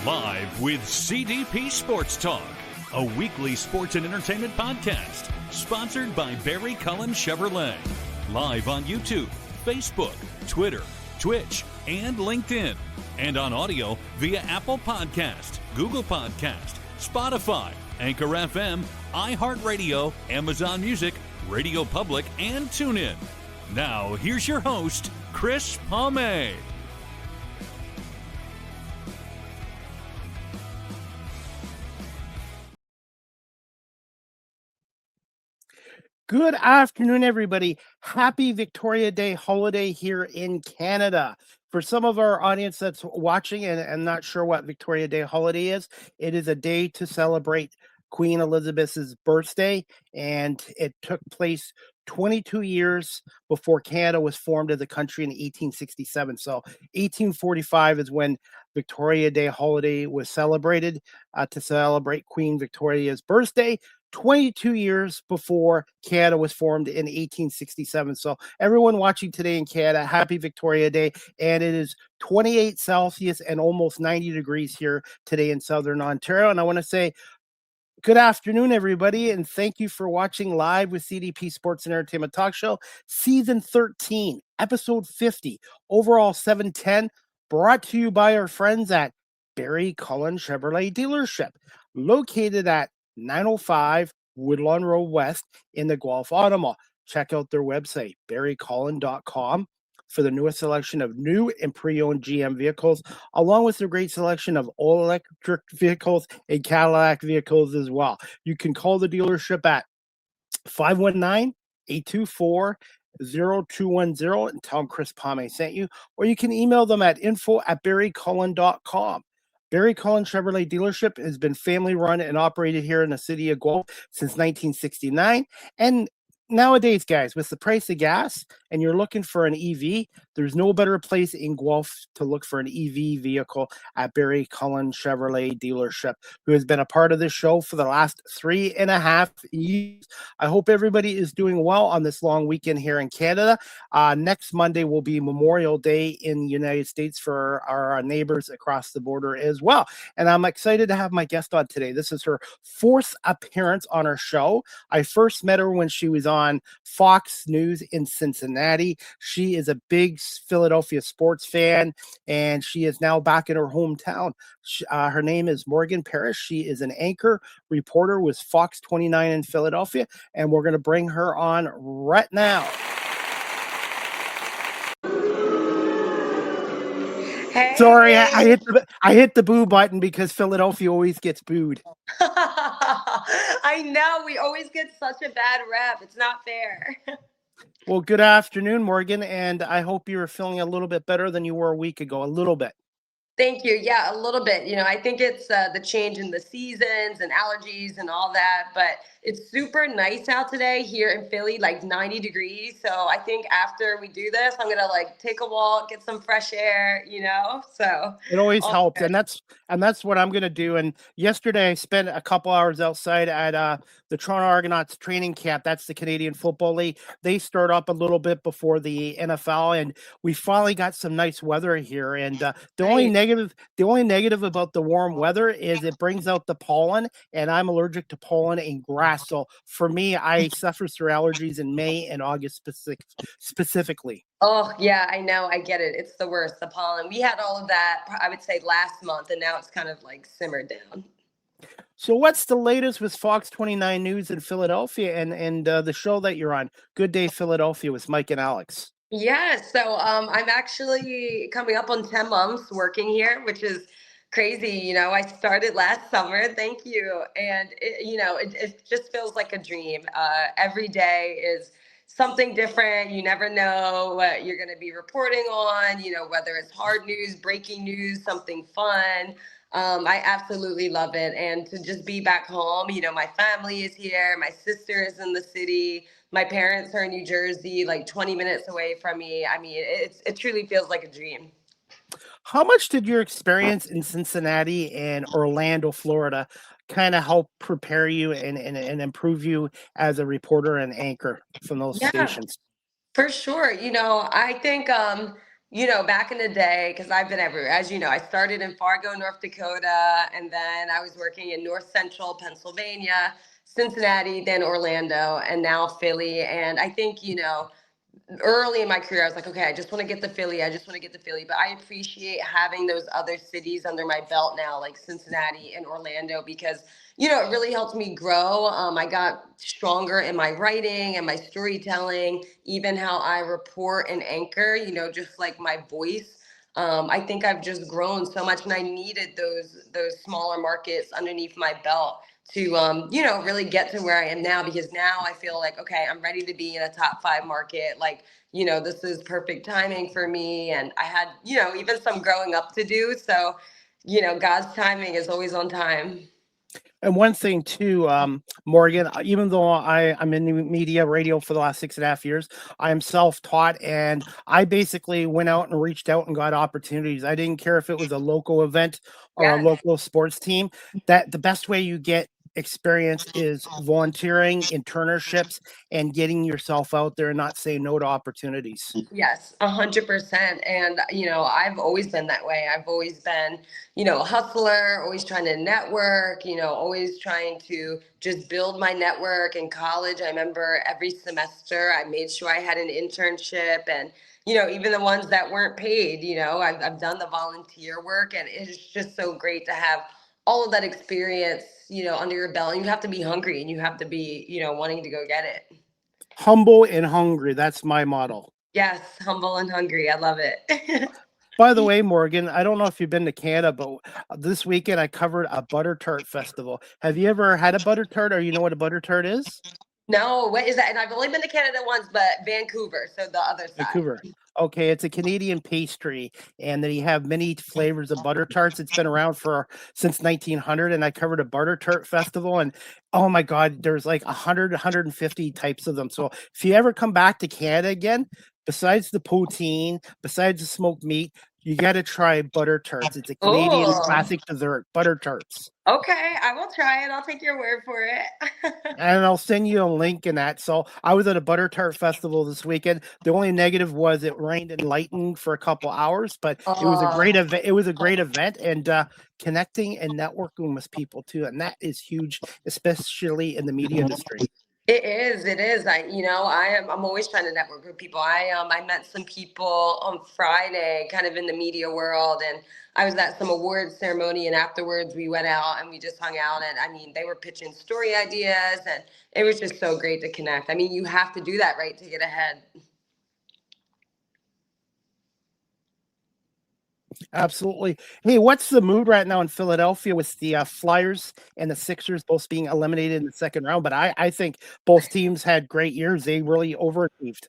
Live with CDP Sports Talk, a weekly sports and entertainment podcast sponsored by Barry Cullen Chevrolet. Live on YouTube, Facebook, Twitter, Twitch, and LinkedIn. And on audio via Apple Podcast, Google Podcast, Spotify, Anchor FM, iHeartRadio, Amazon Music, Radio Public, and TuneIn. Now, here's your host, Chris Palme. Good afternoon, everybody. Happy Victoria Day holiday here in Canada. For some of our audience that's watching and not sure what Victoria Day holiday is, it is a day to celebrate Queen Elizabeth's birthday, and it took place 22 years before Canada was formed as a country in 1867. So 1845 is when Victoria Day holiday was celebrated to celebrate Queen Victoria's birthday. 22 years before Canada was formed in 1867. So everyone watching today in Canada, happy Victoria Day. And it is 28 Celsius and almost 90 degrees here today in Southern Ontario. And I want to say good afternoon, everybody, and thank you for watching Live with CDP Sports and Entertainment Talk Show, Season 13, Episode 50, overall 710, brought to you by our friends at Barry Cullen Chevrolet Dealership, located at 905 Woodlawn Road West in the Guelph Automall. Check out their website, barrycullen.com, for the newest selection of new and pre-owned GM vehicles, along with their great selection of all-electric vehicles and Cadillac vehicles as well. You can call the dealership at 519-824-0210 and tell them Chris Palme sent you, or you can email them at info@barrycullen.com. Barry Cullen Chevrolet Dealership has been family run and operated here in the city of Guelph since 1969. And nowadays, guys, with the price of gas and you're looking for an EV, there's no better place in Guelph to look for an EV vehicle at Barry Cullen Chevrolet Dealership, who has been a part of this show for the last 3.5 years. I hope everybody is doing well on this long weekend here in Canada. Next Monday will be Memorial Day in the United States for our neighbors across the border as well. And I'm excited to have my guest on today. This is her 4th appearance on our show. I first met her when she was on Fox News in Cincinnati. She is a big Philadelphia sports fan, and she is now back in her hometown. Her name is Morgan Parrish. She is an anchor reporter with Fox 29 in Philadelphia, and we're going to bring her on right now. Hey. Sorry, I hit the boo button because Philadelphia always gets booed. I know, we always get such a bad rep. It's not fair. Well, good afternoon, Morgan, and I hope you're feeling a little bit better than you were a week ago, a little bit. Thank you. Yeah, a little bit. You know, I think it's the change in the seasons and allergies and all that, but it's super nice out today here in Philly, like 90 degrees. So I think after we do this, I'm going to like take a walk, get some fresh air, you know, so. It always helps. And that's what I'm going to do. And yesterday I spent a couple hours outside at the Toronto Argonauts training camp. That's the Canadian Football League. They start up a little bit before the NFL, and we finally got some nice weather here. And the only negative about the warm weather is it brings out the pollen, and I'm allergic to pollen and grass. So for me, I suffer through allergies in May and August specifically. Oh, yeah, I know. I get it. It's the worst, the pollen. We had all of that, I would say, last month, and now it's kind of like simmered down. So what's the latest with Fox 29 News in Philadelphia and the show that you're on, Good Day Philadelphia with Mike and Alex? Yeah, so I'm actually coming up on 10 months working here, which is crazy. You know, I started last summer. Thank you. And, it just feels like a dream. Every day is something different. You never know what you're going to be reporting on, you know, whether it's hard news, breaking news, something fun. I absolutely love it. And to just be back home, you know, my family is here. My sister is in the city. My parents are in New Jersey, like 20 minutes away from me. I mean, it truly feels like a dream. How much did your experience in Cincinnati and Orlando, Florida, kind of help prepare you and improve you as a reporter and anchor from those stations? For sure. You know, I think Back in the day, because I've been everywhere. As you know, I started in Fargo, North Dakota, and then I was working in North Central Pennsylvania, Cincinnati, then Orlando, and now Philly. And I think, early in my career, I was like, okay, I just want to get to Philly. I just want to get to Philly. But I appreciate having those other cities under my belt now, like Cincinnati and Orlando, because, it really helped me grow. I got stronger in my writing and my storytelling, even how I report and anchor, just like my voice. I think I've just grown so much, and I needed those smaller markets underneath my belt to really get to where I am now, because now I feel like, okay, I'm ready to be in a top 5 market. Like, this is perfect timing for me. And I had, even some growing up to do. So, God's timing is always on time. And one thing too, Morgan, even though I'm in the media radio for the last 6.5 years, I am self-taught, and I basically went out and reached out and got opportunities. I didn't care if it was a local event or a Yes. local sports team. That the best way you get experience is volunteering, internships, and getting yourself out there and not saying no to opportunities. Yes, 100%. And, I've always been that way. I've always been, a hustler, always trying to network, always trying to just build my network. In college, I remember every semester I made sure I had an internship, and, even the ones that weren't paid, I've done the volunteer work, and it's just so great to have all of that experience, under your belt. And you have to be hungry, and you have to be, wanting to go get it. Humble and hungry. That's my model. Yes, humble and hungry. I love it. By the way, Morgan, I don't know if you've been to Canada, but this weekend I covered a butter tart festival. Have you ever had a butter tart, or you know what a butter tart is? No, what is that? And I've only been to Canada once, but Vancouver, so the other side. Vancouver. Okay, it's a Canadian pastry, and they have many flavors of butter tarts. It's been around for since 1900, and I covered a butter tart festival, and oh my God, there's like 100, 150 types of them. So if you ever come back to Canada again, besides the poutine, besides the smoked meat, you got to try butter tarts. It's a Canadian Oh, classic dessert, butter tarts. okay. I will try it. I'll take your word for it. And I'll send you a link in that. So I was at a butter tart festival this weekend. The only negative was it rained and lightened for a couple hours, but it was a great Oh, event. It was a great event, and connecting and networking with people too, and that is huge, especially in the media industry. it is. It is. I'm always trying to network with people. I met some people on Friday, kind of in the media world, and I was at some awards ceremony, and afterwards we went out and we just hung out. And I mean, they were pitching story ideas, and it was just so great to connect. I mean, you have to do that, right, to get ahead. Absolutely. Hey, what's the mood right now in Philadelphia with the Flyers and the Sixers both being eliminated in the second round? But I think both teams had great years. They really overachieved.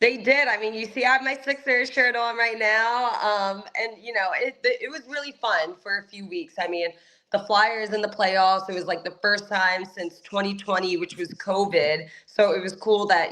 They did. I mean, you see, I have my Sixers shirt on right now, and it was really fun for a few weeks. I mean, the Flyers in the playoffs. It was like the first time since 2020, which was COVID. So it was cool that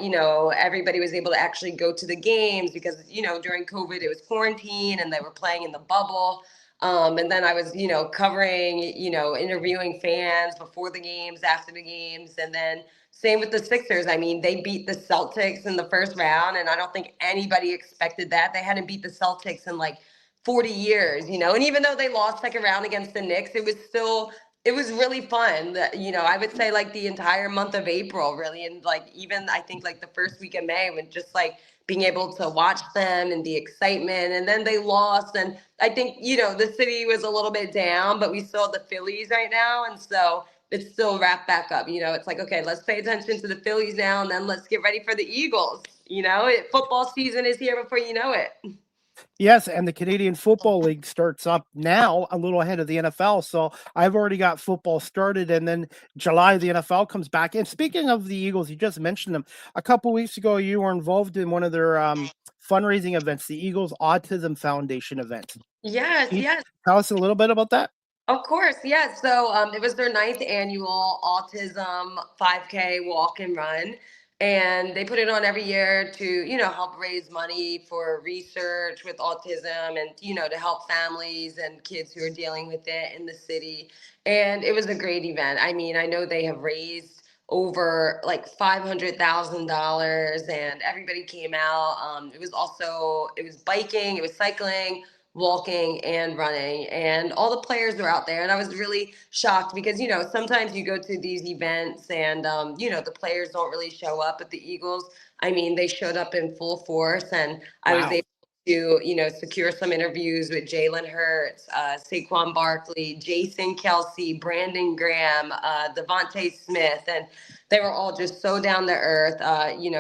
everybody was able to actually go to the games, because during COVID it was quarantine and they were playing in the bubble. And then I was covering, interviewing fans before the games, after the games, and then same with the Sixers. I mean, they beat the Celtics in the first round, and I don't think anybody expected that. They hadn't beat the Celtics in like 40 years, and even though they lost second round against the Knicks, it was really fun. I would say like the entire month of April, really, and like even I think like the first week of May, when just like being able to watch them and the excitement, and then they lost, and I think the city was a little bit down, but we still have the Phillies right now, and so it's still wrapped back up. It's like, okay, let's pay attention to the Phillies now, and then let's get ready for the Eagles. Football season is here before you know it. Yes, and the Canadian Football League starts up now a little ahead of the NFL. So I've already got football started, and then July the NFL comes back. And speaking of the Eagles, you just mentioned them. A couple weeks ago, you were involved in one of their fundraising events, the Eagles Autism Foundation event. Yes, Can you yes. tell us a little bit about that? Of course, yes. So it was their ninth annual autism 5K walk and run. And they put it on every year to, help raise money for research with autism, and, to help families and kids who are dealing with it in the city. And it was a great event. I mean, I know they have raised over like $500,000, and everybody came out. It was biking, it was cycling, walking, and running, and all the players were out there. And I was really shocked because, sometimes you go to these events and, the players don't really show up. At the Eagles, I mean, they showed up in full force, and I was Wow. able to, secure some interviews with Jalen Hurts, Saquon Barkley, Jason Kelsey, Brandon Graham, Devontae Smith, and they were all just so down to earth,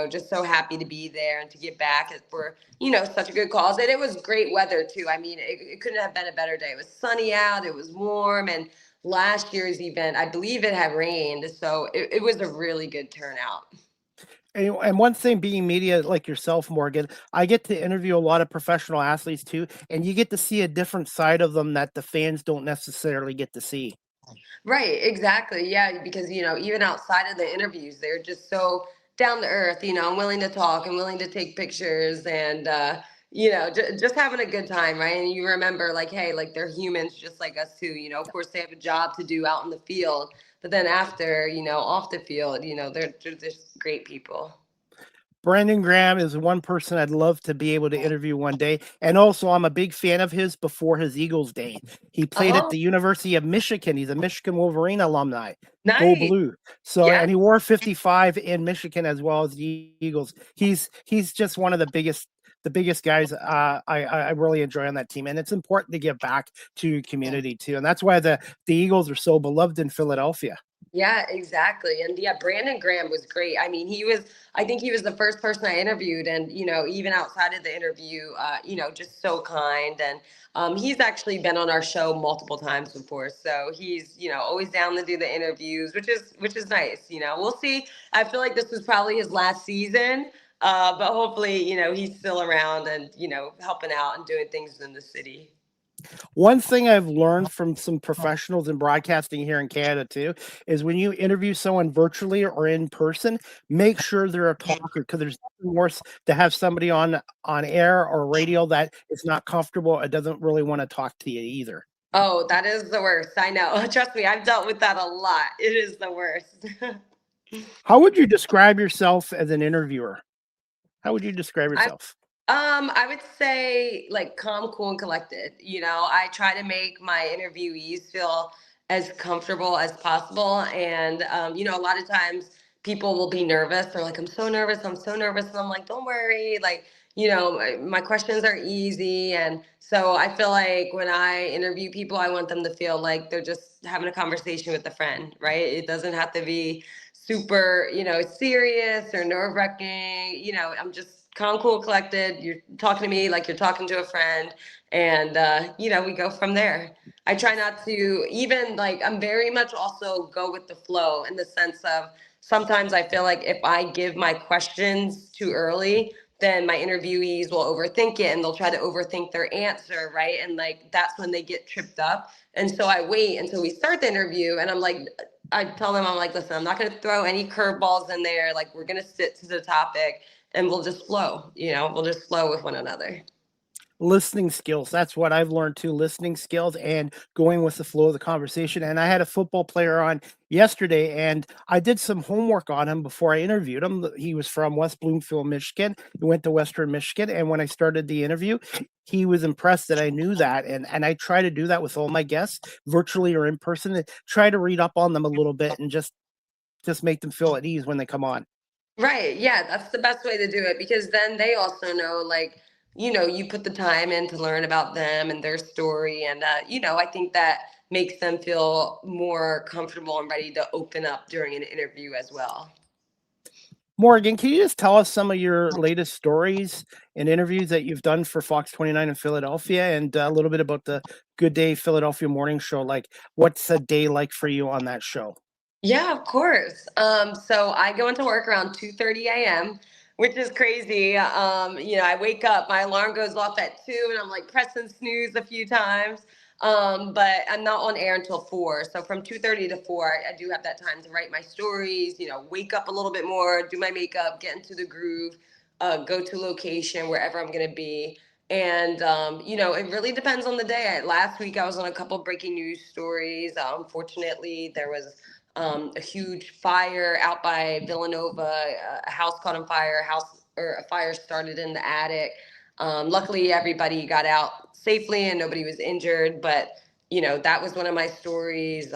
just so happy to be there and to get back for, such a good cause. And it was great weather too. I mean, it couldn't have been a better day. It was sunny out, it was warm, and last year's event, I believe it had rained. So it was a really good turnout. And one thing being media like yourself, Morgan, I get to interview a lot of professional athletes too, and you get to see a different side of them that the fans don't necessarily get to see. Right, exactly. Yeah, because even outside of the interviews, they're just so down to earth, and willing to talk and willing to take pictures, and just having a good time, right? And you remember, like, hey, like, they're humans just like us too. Of course they have a job to do out in the field, but then after, off the field, they're just great people. Brandon Graham is one person I'd love to be able to interview one day. And also, I'm a big fan of his before his Eagles day. He played at Oh, the University of Michigan. He's a Michigan Wolverine alumni. Go nice. Blue. So, Yeah. and he wore 55 in Michigan as well as the Eagles. He's just one of the biggest guys I really enjoy on that team. And it's important to give back to your community too. And that's why the Eagles are so beloved in Philadelphia. Yeah, exactly. And yeah, Brandon Graham was great. I mean, I think he was the first person I interviewed. And, even outside of the interview, just so kind. And he's actually been on our show multiple times before. So he's, always down to do the interviews, which is nice. We'll see. I feel like this was probably his last season. But hopefully, he's still around and, helping out and doing things in the city. One thing I've learned from some professionals in broadcasting here in Canada too is when you interview someone virtually or in person, make sure they're a talker because there's nothing worse to have somebody on air or radio that is not comfortable and doesn't really want to talk to you either. Oh, that is the worst. I know. Trust me, I've dealt with that a lot. It is the worst. How would you describe yourself as an interviewer? How would you describe I yourself? I would say like calm, cool, and collected. I try to make my interviewees feel as comfortable as possible. And a lot of times people will be nervous. They're like, I'm so nervous, I'm so nervous. And I'm like, don't worry, like, my questions are easy. And so I feel like when I interview people, I want them to feel like they're just having a conversation with a friend, right? It doesn't have to be super, serious or nerve-wracking. I'm just calm, cool, collected. You're talking to me like you're talking to a friend, and we go from there. I try not to even like, I'm very much also go with the flow in the sense of sometimes I feel like if I give my questions too early, then my interviewees will overthink it and they'll try to overthink their answer, right? And like that's when they get tripped up. And so I wait until we start the interview, and I'm like, I tell them, I'm like, listen, I'm not going to throw any curveballs in there. Like, we're going to stick to the topic and we'll just flow, we'll just flow with one another. Listening skills. That's what I've learned too. Listening skills and going with the flow of the conversation. And I had a football player on yesterday and I did some homework on him before I interviewed him. He was from West Bloomfield, Michigan. He went to Western Michigan. And when I started the interview, he was impressed that I knew that. And I try to do that with all my guests, virtually or in person, and try to read up on them a little bit and just make them feel at ease when they come on. Right. Yeah, that's the best way to do it because then they also know, like, you put the time in to learn about them and their story. And, I think that makes them feel more comfortable and ready to open up during an interview as well. Morgan, can you just tell us some of your latest stories and interviews that you've done for Fox 29 in Philadelphia and a little bit about the Good Day Philadelphia morning show? Like, what's a day like for you on that show? Yeah, of course. So I go into work around 2:30 a.m., which is crazy. I wake up, my alarm goes off at 2, and I'm like pressing snooze a few times. But I'm not on air until 4. So from 2:30 to 4, I do have that time to write my stories, wake up a little bit more, do my makeup, get into the groove, go to location wherever I'm gonna be. And it really depends on the day. Last week I was on a couple breaking news stories. Unfortunately, there was a huge fire out by Villanova, a house caught on fire, a fire started in the attic. Luckily, everybody got out safely and nobody was injured, but that was one of my stories.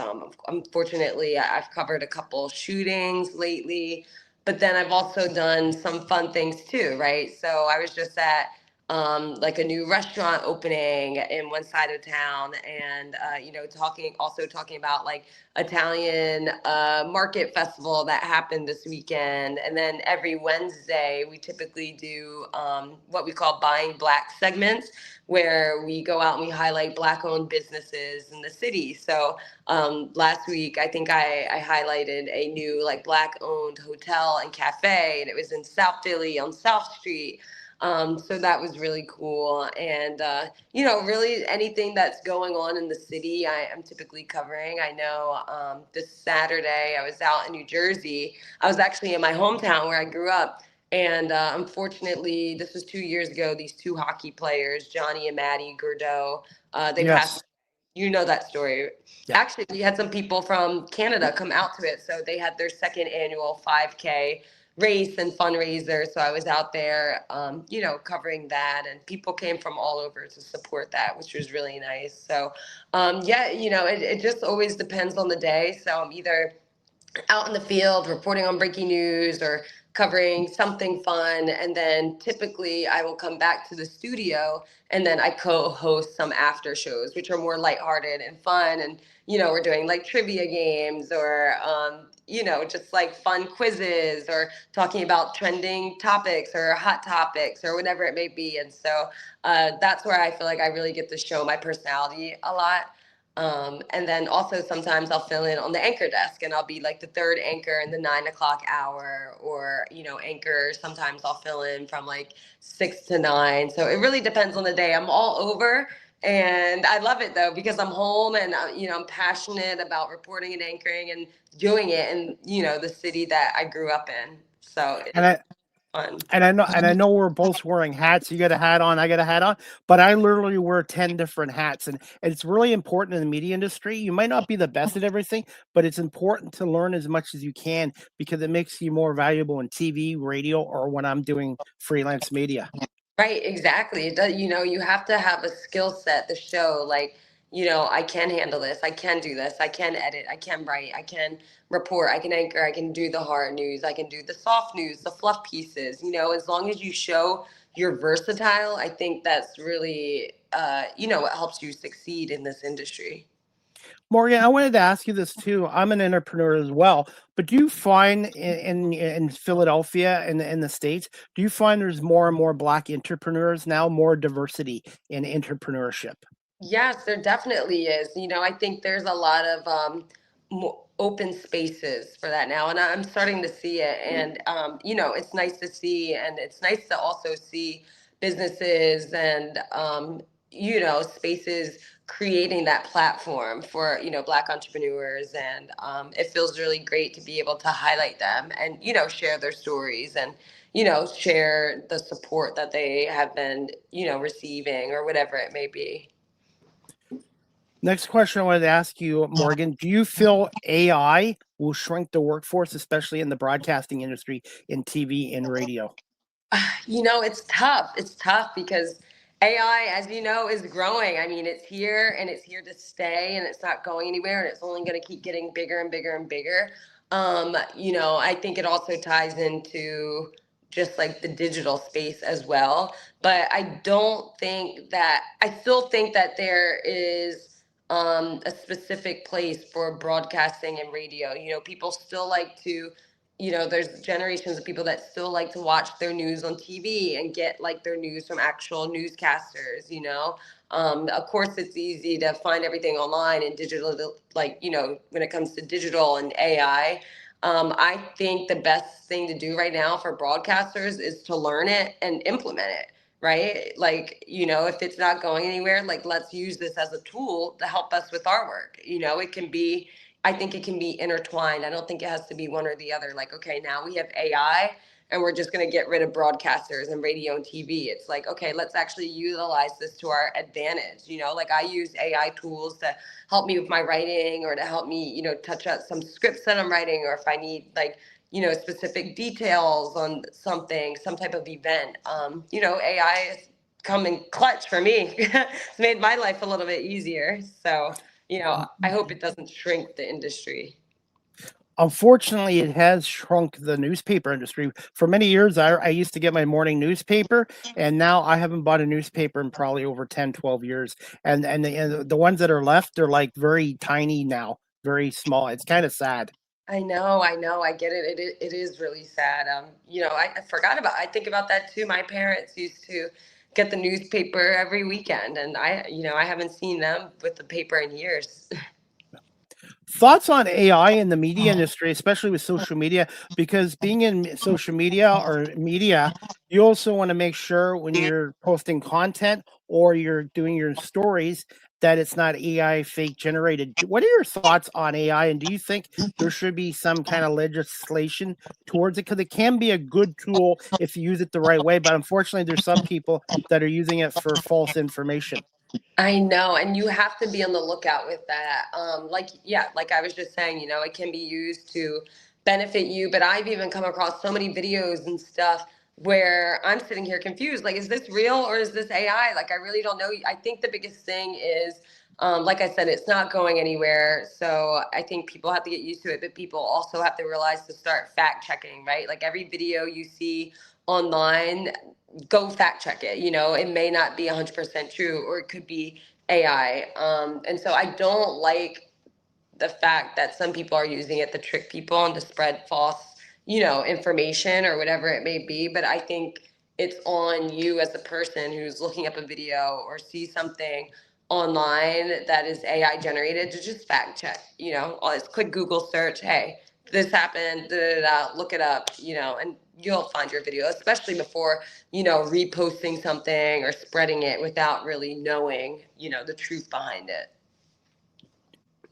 Unfortunately, I've covered a couple shootings lately, but then I've also done some fun things too, right? So I was just at like a new restaurant opening in one side of town, and talking about like Italian market festival that happened this weekend. And then every Wednesday we typically do what we call buying black segments, where we go out and we highlight black owned businesses in the city. So last week I think I highlighted a new like black owned hotel and cafe, and it was in South Philly on South Street. So that was really cool. And, really anything that's going on in the city, I'm typically covering. I know this Saturday I was out in New Jersey. I was actually in my hometown where I grew up. And unfortunately, this was 2 years ago, these two hockey players, Johnny and Maddie Gourdeau, they Yes. passed. You know that story. Yeah. Actually, we had some people from Canada come out to it. So they had their second annual 5K race and fundraiser. So I was out there, covering that, and people came from all over to support that, which was really nice. So, it just always depends on the day. So I'm either out in the field reporting on breaking news or covering something fun, and then typically I will come back to the studio and then I co-host some after shows which are more lighthearted and fun, and we're doing like trivia games or just like fun quizzes or talking about trending topics or hot topics or whatever it may be. And so that's where I feel like I really get to show my personality a lot. And then also sometimes I'll fill in on the anchor desk, and I'll be like the third anchor in the 9 o'clock hour, or, anchor. Sometimes I'll fill in from like 6 to 9. So it really depends on the day. I'm all over, and I love it though, because I'm home and, I'm passionate about reporting and anchoring and doing it in, the city that I grew up in. So And it's fun. I know we're both wearing hats. You got a hat on, I got a hat on, but I literally wear 10 different hats. And it's really important in the media industry. You might not be the best at everything, but it's important to learn as much as you can, because it makes you more valuable in TV, radio, or when I'm doing freelance media. Right, exactly. It does, you have to have a skill set to show, like, I can handle this, I can do this, I can edit, I can write, I can report, I can anchor, I can do the hard news, I can do the soft news, the fluff pieces. As long as you show you're versatile, I think that's really, what helps you succeed in this industry. Morgan, I wanted to ask you this too. I'm an entrepreneur as well, but do you find in Philadelphia and in the States, do you find there's more and more Black entrepreneurs now, more diversity in entrepreneurship? Yes, there definitely is. I think there's a lot of open spaces for that now, and I'm starting to see it. And it's nice to see, and it's nice to also see businesses and spaces creating that platform for Black entrepreneurs, and it feels really great to be able to highlight them and share their stories and share the support that they have been receiving or whatever it may be. Next question I wanted to ask you, Morgan, do you feel AI will shrink the workforce, especially in the broadcasting industry, in TV and radio? It's tough. It's tough because AI, as you know, is growing. I mean, it's here and it's here to stay, and it's not going anywhere, and it's only going to keep getting bigger and bigger and bigger. I think it also ties into just like the digital space as well. But I still think that there is a specific place for broadcasting and radio. People still like to there's generations of people that still like to watch their news on TV and get like their news from actual newscasters. Of course, it's easy to find everything online and digital, like, when it comes to digital and AI. I think the best thing to do right now for broadcasters is to learn it and implement it, right? Like, if it's not going anywhere, like, let's use this as a tool to help us with our work. I think it can be intertwined. I don't think it has to be one or the other. Like, okay, now we have AI. and we're just going to get rid of broadcasters and radio and TV. It's like, okay, let's actually utilize this to our advantage. Like I use AI tools to help me with my writing, or to help me, touch up some scripts that I'm writing, or if I need like, specific details on something, some type of event. AI is coming clutch for me. It's made my life a little bit easier. So, I hope it doesn't shrink the industry. Unfortunately, it has shrunk the newspaper industry. For many years, I used to get my morning newspaper, and now I haven't bought a newspaper in probably over 10, 12 years. And the ones that are left, they're like very tiny now, very small. It's kind of sad. I know, I get it. It is really sad. I forgot I think about that too. My parents used to get the newspaper every weekend, and I haven't seen them with the paper in years. Thoughts on AI in the media industry, especially with social media, because being in social media or media, you also want to make sure when you're posting content or you're doing your stories that it's not AI fake generated. What are your thoughts on AI? And do you think there should be some kind of legislation towards it? Because it can be a good tool if you use it the right way. But unfortunately, there's some people that are using it for false information. I know, and you have to be on the lookout with that. Like I was just saying, it can be used to benefit you, but I've even come across so many videos and stuff where I'm sitting here confused. Like, is this real or is this AI? Like, I really don't know. I think the biggest thing is, like I said, it's not going anywhere. So I think people have to get used to it, but people also have to realize to start fact checking, right? Like every video you see online, go fact check it. It may not be 100% true, or it could be AI. And so I don't like the fact that some people are using it to trick people and to spread false, information or whatever it may be. But I think it's on you as a person who's looking up a video or see something online that is AI generated to just fact check, always quick Google search. Hey, this happened, da, da, da, look it up, and you'll find your video, especially before, reposting something or spreading it without really knowing, the truth behind it.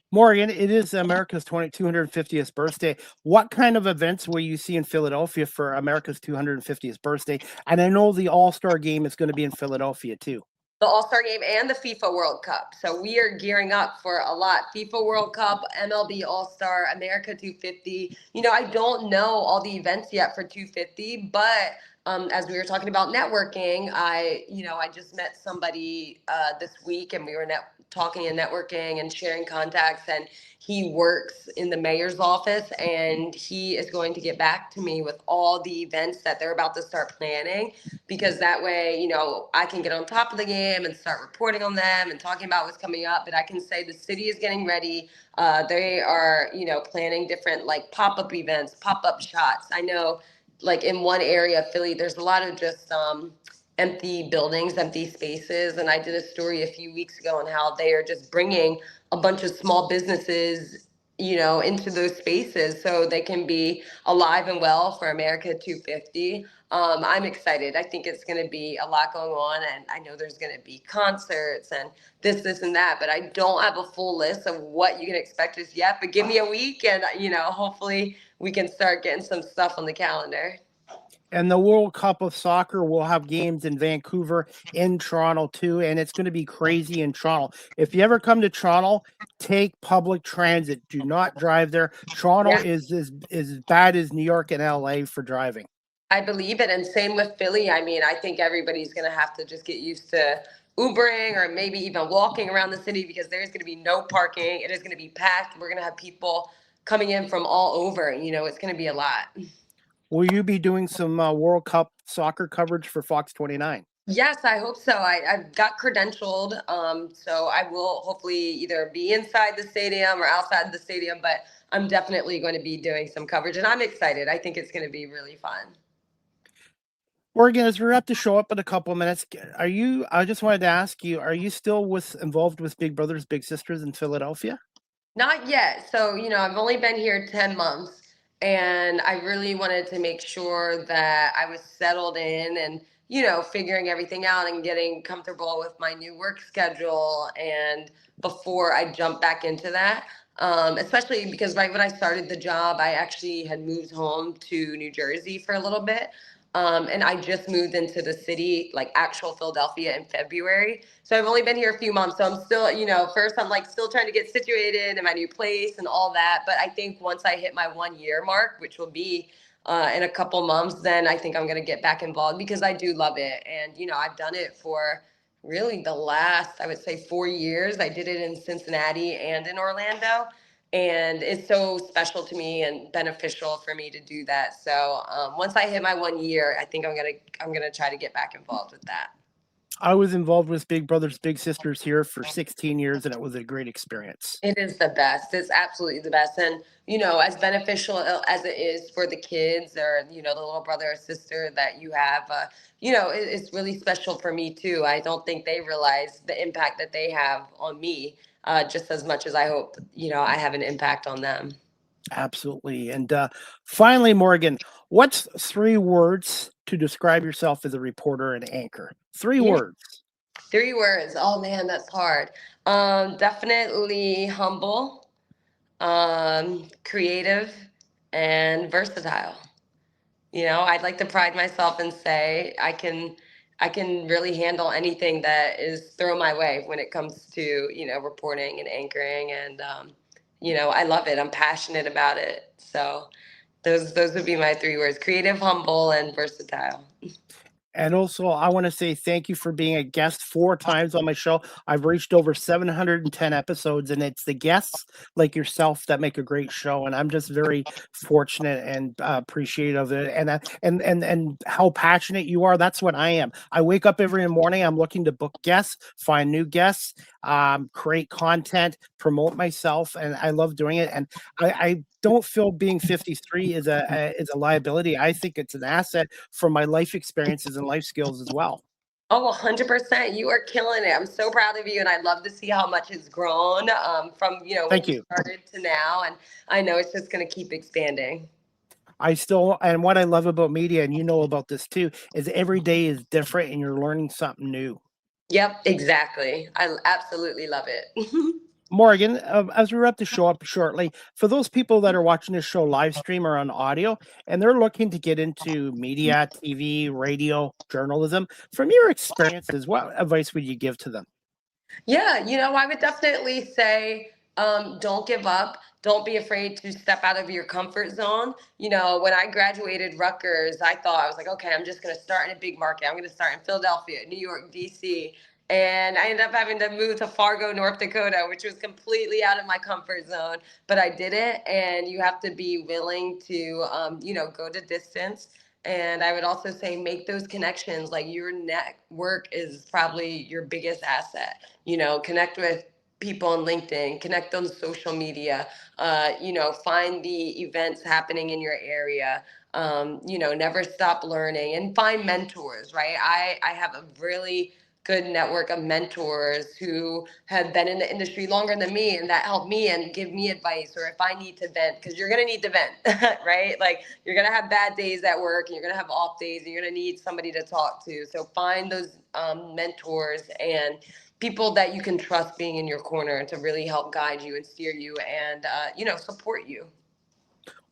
Morgan, it is America's 250th birthday. What kind of events will you see in Philadelphia for America's 250th birthday? And I know the All-Star game is going to be in Philadelphia too. The All-Star game and the FIFA World Cup. So we are gearing up for a lot. FIFA World Cup, MLB All-Star, America 250. I don't know all the events yet for 250, but as we were talking about networking, I just met somebody this week, and we were talking and networking and sharing contacts, and he works in the mayor's office, and he is going to get back to me with all the events that they're about to start planning, because that way, I can get on top of the game and start reporting on them and talking about what's coming up. But I can say the city is getting ready. They are, planning different like pop-up events, pop-up shots. I know like in one area of Philly, there's a lot of just empty buildings, empty spaces. And I did a story a few weeks ago on how they are just bringing a bunch of small businesses, into those spaces so they can be alive and well for America 250. I'm excited. I think it's going to be a lot going on, and I know there's going to be concerts and this, and that, but I don't have a full list of what you can expect just yet. But give me a week, and hopefully we can start getting some stuff on the calendar. And the World Cup of Soccer will have games in Vancouver, in Toronto too, and it's going to be crazy in Toronto. If you ever come to Toronto, take public transit. Do not drive there. Toronto is as bad as New York and LA for driving. I believe it, and same with Philly. I mean, I think everybody's going to have to just get used to Ubering or maybe even walking around the city, because there's going to be no parking. It is going to be packed. We're going to have people coming in from all over. It's going to be a lot. Will you be doing some World Cup soccer coverage for Fox 29? Yes, I hope so. I've got credentialed, so I will hopefully either be inside the stadium or outside the stadium, but I'm definitely going to be doing some coverage, and I'm excited. I think it's going to be really fun. Morgan, as we're up to show up in a couple of minutes, I just wanted to ask you, are you still involved with Big Brothers Big Sisters in Philadelphia? Not yet. So, I've only been here 10 months, and I really wanted to make sure that I was settled in and, figuring everything out and getting comfortable with my new work schedule, and before I jump back into that. Especially because right when I started the job, I actually had moved home to New Jersey for a little bit. And I just moved into the city, like actual Philadelphia, in February. So I've only been here a few months. So I'm still, first I'm like still trying to get situated in my new place and all that. But I think once I hit my 1 year mark, which will be in a couple months, then I think I'm going to get back involved because I do love it. And, I've done it for really the last, I would say, 4 years. I did it in Cincinnati and in Orlando. And it's so special to me and beneficial for me to do that. So once I hit my 1 year, I think I'm gonna try to get back involved with that. I was involved with Big Brothers Big Sisters here for 16 years, and it was a great experience. It is the best. It's absolutely the best. And, as beneficial as it is for the kids or, the little brother or sister that you have, it's really special for me too. I don't think they realize the impact that they have on me just as much as I hope, I have an impact on them. Absolutely. And finally, Morgan, what's 3 words to describe yourself as a reporter and anchor? 3 words. 3 words. Oh man, that's hard. Definitely humble, creative, and versatile. I'd like to pride myself and say I can really handle anything that is thrown my way when it comes to, reporting and anchoring. And I love it. I'm passionate about it. So those would be my 3 words: creative, humble, and versatile. And also, I want to say thank you for being a guest 4 times on my show. I've reached over 710 episodes, and it's the guests like yourself that make a great show. And I'm just very fortunate and appreciative of it. And how passionate you are. That's what I am. I wake up every morning. I'm looking to book guests, find new guests, create content, promote myself, and I love doing it. And I don't feel being 53 is a liability. I think it's an asset for my life experiences and life skills as well. Oh, 100%. You are killing it. I'm so proud of you, and I love to see how much it's grown from, when Thank you you. started to now. And I know it's just going to keep expanding. And what I love about media, and you know about this too, is every day is different and you're learning something new. Yep, exactly. I absolutely love it. Morgan, as we wrap the show up shortly, for those people that are watching this show live stream or on audio, and they're looking to get into media, TV, radio, journalism, from your experiences, what advice would you give to them? Yeah, I would definitely say don't give up. Don't be afraid to step out of your comfort zone. When I graduated Rutgers, I was like, okay, I'm just going to start in a big market. I'm going to start in Philadelphia, New York, DC. And I ended up having to move to Fargo, North Dakota, which was completely out of my comfort zone. But I did it. And you have to be willing to, go to distance. And I would also say make those connections. Like your network is probably your biggest asset. Connect with people on LinkedIn, connect on social media, find the events happening in your area, never stop learning and find mentors, right? I have a really good network of mentors who have been in the industry longer than me and that help me and give me advice, or if I need to vent, because you're going to need to vent, right? Like you're going to have bad days at work and you're going to have off days and you're going to need somebody to talk to. So find those mentors and people that you can trust being in your corner to really help guide you and steer you and, support you.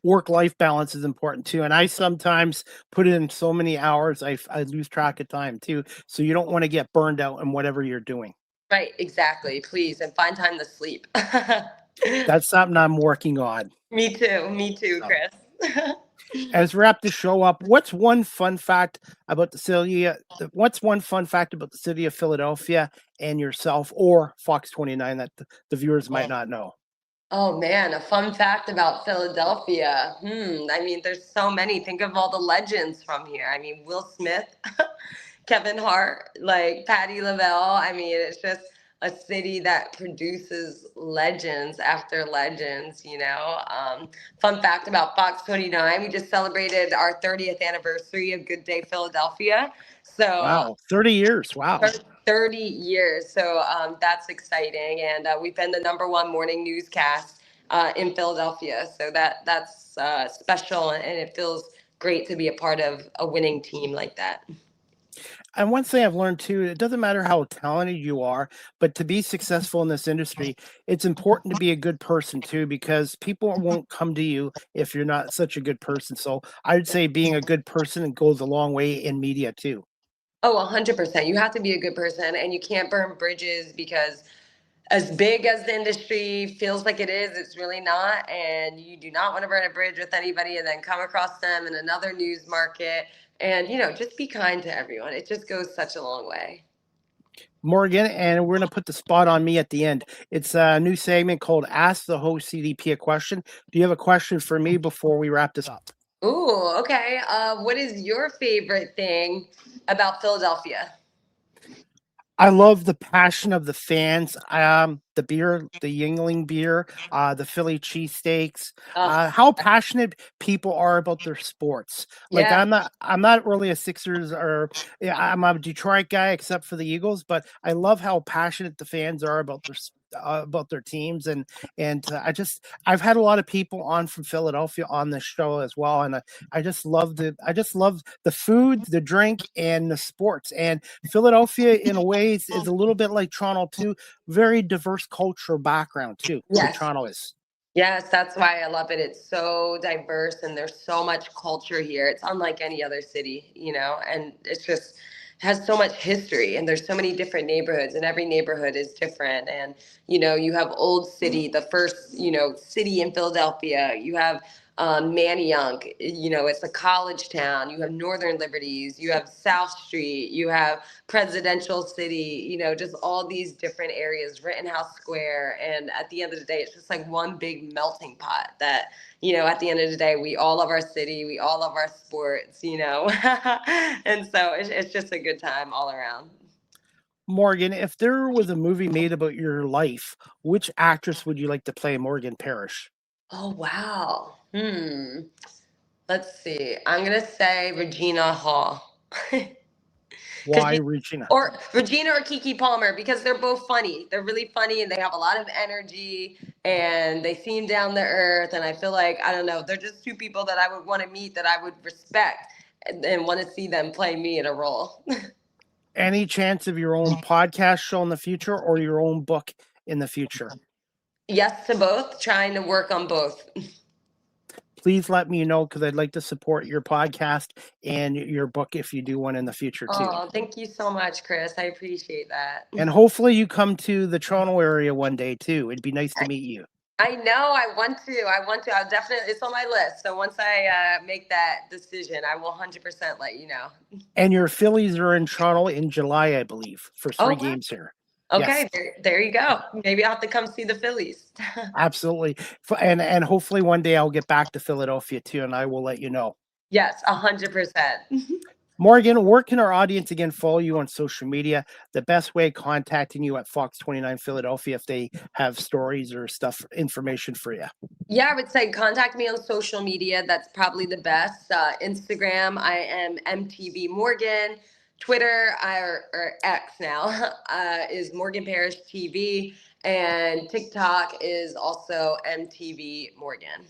Work-life balance is important too. And I sometimes put in so many hours, I lose track of time too. So you don't want to get burned out in whatever you're doing. Right, exactly. Please, and find time to sleep. That's something I'm working on. Me too, So, Chris. as we wrap the show up, what's one fun fact about the city? What's one fun fact about the city of Philadelphia and yourself, or Fox 29, that the viewers might not know? Oh man, a fun fact about Philadelphia. I mean, there's so many. Think of all the legends from here. I mean, Will Smith, Kevin Hart, like Patti LaBelle. I mean, it's just a city that produces legends after legends. Fun fact about Fox 29, we just celebrated our 30th anniversary of Good Day Philadelphia. So Wow, 30 years. Wow. 30 years. So that's exciting. And we've been the #1 morning newscast in Philadelphia. So that's special. And it feels great to be a part of a winning team like that. And one thing I've learned too, it doesn't matter how talented you are, but to be successful in this industry, it's important to be a good person too, because people won't come to you if you're not such a good person. So I would say being a good person goes a long way in media too. Oh, 100%. You have to be a good person and you can't burn bridges because as big as the industry feels like it is, it's really not. And you do not want to burn a bridge with anybody and then come across them in another news market. And, just be kind to everyone. It just goes such a long way. Morgan, and we're going to put the spot on me at the end. It's a new segment called Ask the Host CDP a Question. Do you have a question for me before we wrap this up? Ooh, okay. What is your favorite thing about Philadelphia? I love the passion of the fans. The beer, the Yingling beer, the Philly cheesesteaks. Oh, How passionate people are about their sports. Like yeah. I'm not really a Sixers or yeah, I'm a Detroit guy except for the Eagles, but I love how passionate the fans are about their teams and I've had a lot of people on from Philadelphia on this show as well, and I just love the food, the drink, and the sports. And Philadelphia, in a way, is a little bit like Toronto too. Very diverse cultural background too. Like Yes. Toronto is. Yes, that's why I love it. It's so diverse and there's so much culture here. It's unlike any other city, and it's just has so much history and there's so many different neighborhoods and every neighborhood is different. And, you have Old City, the first, city in Philadelphia. You have Manayunk, it's a college town. You have Northern Liberties, you have South Street, you have Presidential City, just all these different areas, Rittenhouse Square. And at the end of the day, it's just like one big melting pot that, at the end of the day, we all love our city, we all love our sports, and so it's just a good time all around. Morgan, if there was a movie made about your life, which actress would you like to play Morgan Parrish? Oh, wow. Let's see. I'm going to say Regina Hall. Because Why Regina? or Regina or Kiki Palmer, because they're both funny. They're really funny and they have a lot of energy and they seem down to earth. And I feel like, I don't know, they're just two people that I would want to meet, that I would respect and want to see them play me in a role. Any chance of your own podcast show in the future or your own book in the future? Yes to both, trying to work on both. Please let me know, because I'd like to support your podcast and your book if you do one in the future too. Oh, thank you so much, Chris. I appreciate that. And hopefully you come to the Toronto area one day too. It'd be nice to meet you. I know. I want to. I'll definitely. It's on my list. So once I make that decision, I will 100% let you know. And your Phillies are in Toronto in July, I believe, for 3 games here. Okay, Yes. there you go. Maybe I'll have to come see the Phillies. Absolutely. And hopefully one day I'll get back to Philadelphia too, and I will let you know. Yes, 100%. Morgan, where can our audience again follow you on social media? The best way of contacting you at Fox 29 Philadelphia if they have stories or information for you. Yeah, I would say contact me on social media. That's probably the best. Instagram, I am MTV Morgan. Twitter, or X now, is Morgan Parrish TV. And TikTok is also MTV Morgan.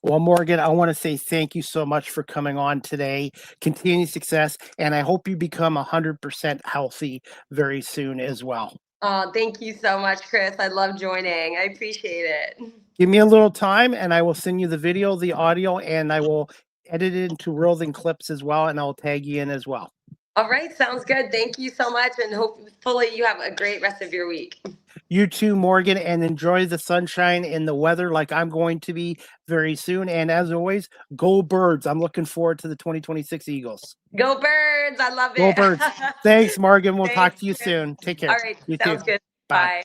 Well, Morgan, I want to say thank you so much for coming on today. Continued success, and I hope you become 100% healthy very soon as well. Thank you so much, Chris. I love joining. I appreciate it. Give me a little time, and I will send you the video, the audio, and I will edit it into reels and clips as well, and I'll tag you in as well. All right, sounds good. Thank you so much, and hopefully you have a great rest of your week. You too, Morgan, and enjoy the sunshine and the weather like I'm going to be very soon. And as always, go Birds. I'm looking forward to the 2026 Eagles. Go Birds. I love it. Go Birds. Thanks, Morgan. We'll talk to you soon. Take care. All right, sounds good. Bye.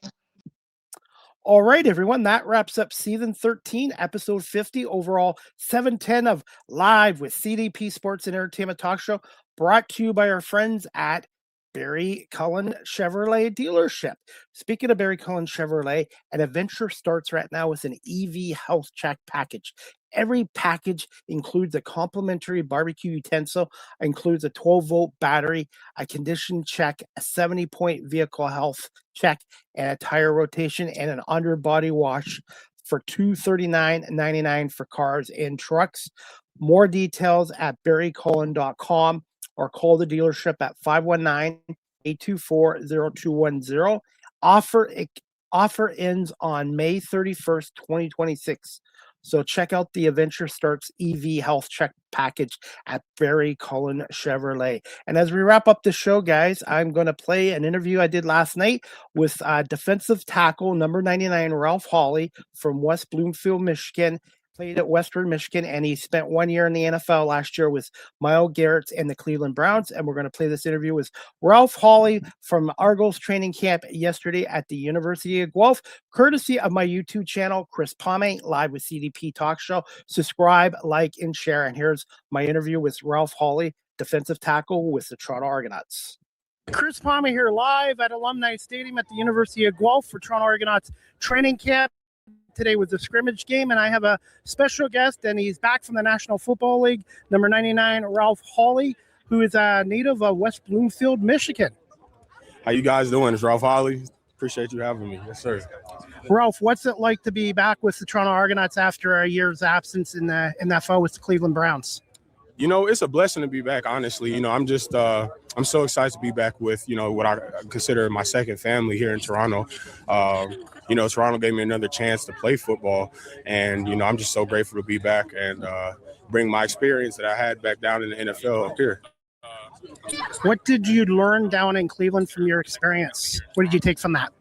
All right, everyone. That wraps up season 13, episode 50, overall 710 of Live with CDP Sports and Entertainment Talk Show, brought to you by our friends at Barry Cullen Chevrolet dealership. Speaking of Barry Cullen Chevrolet, an adventure starts right now with an EV health check package. Every package includes a complimentary barbecue utensil, includes a 12-volt battery, a condition check, a 70-point vehicle health check, and a tire rotation, and an underbody wash for $239.99 for cars and trucks. More details at barrycullen.com. or call the dealership at 519-824-0210. Offer ends on May 31st, 2026. So check out the Adventure Starts EV Health Check package at Barry Cullen Chevrolet. And as we wrap up the show, guys, I'm going to play an interview I did last night with defensive tackle number 99, Ralph Hawley from West Bloomfield, Michigan. Played at Western Michigan, and he spent 1 year in the NFL last year with Myles Garrett and the Cleveland Browns. And we're going to play this interview with Ralph Hawley from Argos training camp yesterday at the University of Guelph, courtesy of my YouTube channel, Chris Pomay, live with CDP Talk Show. Subscribe, like, and share. And here's my interview with Ralph Hawley, defensive tackle with the Toronto Argonauts. Chris Pomay here live at Alumni Stadium at the University of Guelph for Toronto Argonauts training camp. Today was the scrimmage game, and I have a special guest, and he's back from the National Football League, number 99, Ralph Hawley, who is a native of West Bloomfield, Michigan. How you guys doing? It's Ralph Hawley. Appreciate you having me. Yes, sir. Ralph, what's it like to be back with the Toronto Argonauts after a year's absence in the NFL with the Cleveland Browns? You know, it's a blessing to be back, honestly. You know, I'm so excited to be back with, you know, what I consider my second family here in Toronto. You know, Toronto gave me another chance to play football. And, you know, I'm just so grateful to be back and bring my experience that I had back down in the NFL up here. What did you learn down in Cleveland from your experience? What did you take from that?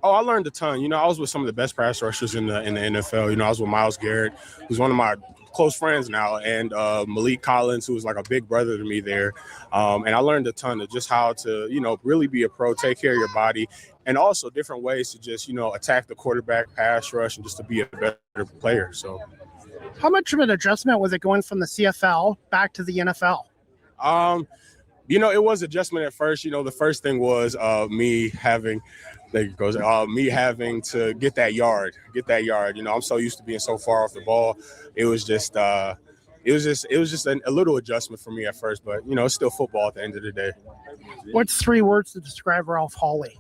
Oh, I learned a ton. You know, I was with some of the best pass rushers in the NFL. You know, I was with Myles Garrett, who's one of my close friends now, and Malik Collins, who was like a big brother to me there. And I learned a ton of just how to, you know, really be a pro, take care of your body, and also different ways to just, you know, attack the quarterback, pass rush, and just to be a better player. So how much of an adjustment was it going from the CFL back to the NFL? You know, it was adjustment at first. You know, the first thing was me having to get that yard. You know, I'm so used to being so far off the ball. It was just a little adjustment for me at first, but you know, it's still football at the end of the day. What's 3 words to describe Ralph Hawley?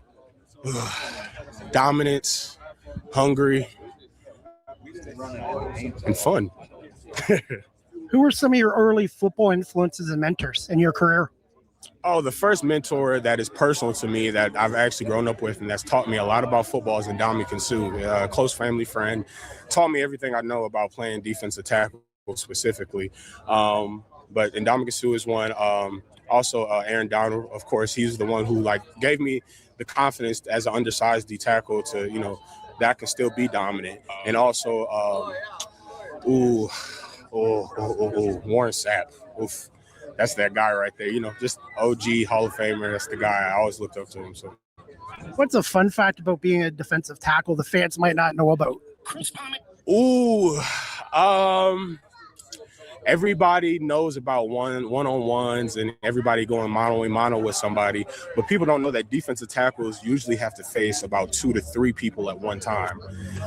Dominance, hungry, and fun. Who were some of your early football influences and mentors in your career? Oh, the first mentor that is personal to me that I've actually grown up with and that's taught me a lot about football is Ndamukong Suh, a close family friend. Taught me everything I know about playing defensive tackle specifically. But Ndamukong Suh is one. Also, Aaron Donald, of course, he's the one who like gave me the confidence as an undersized D tackle to, you know, that I can still be dominant. And also, Warren Sapp. Oof. That's that guy right there, you know, just OG Hall of Famer. That's the guy. I always looked up to him. So, what's a fun fact about being a defensive tackle the fans might not know about? Everybody knows about one-on-ones and everybody going mano-a-mano with somebody, but people don't know that defensive tackles usually have to face about 2 to 3 people at one time.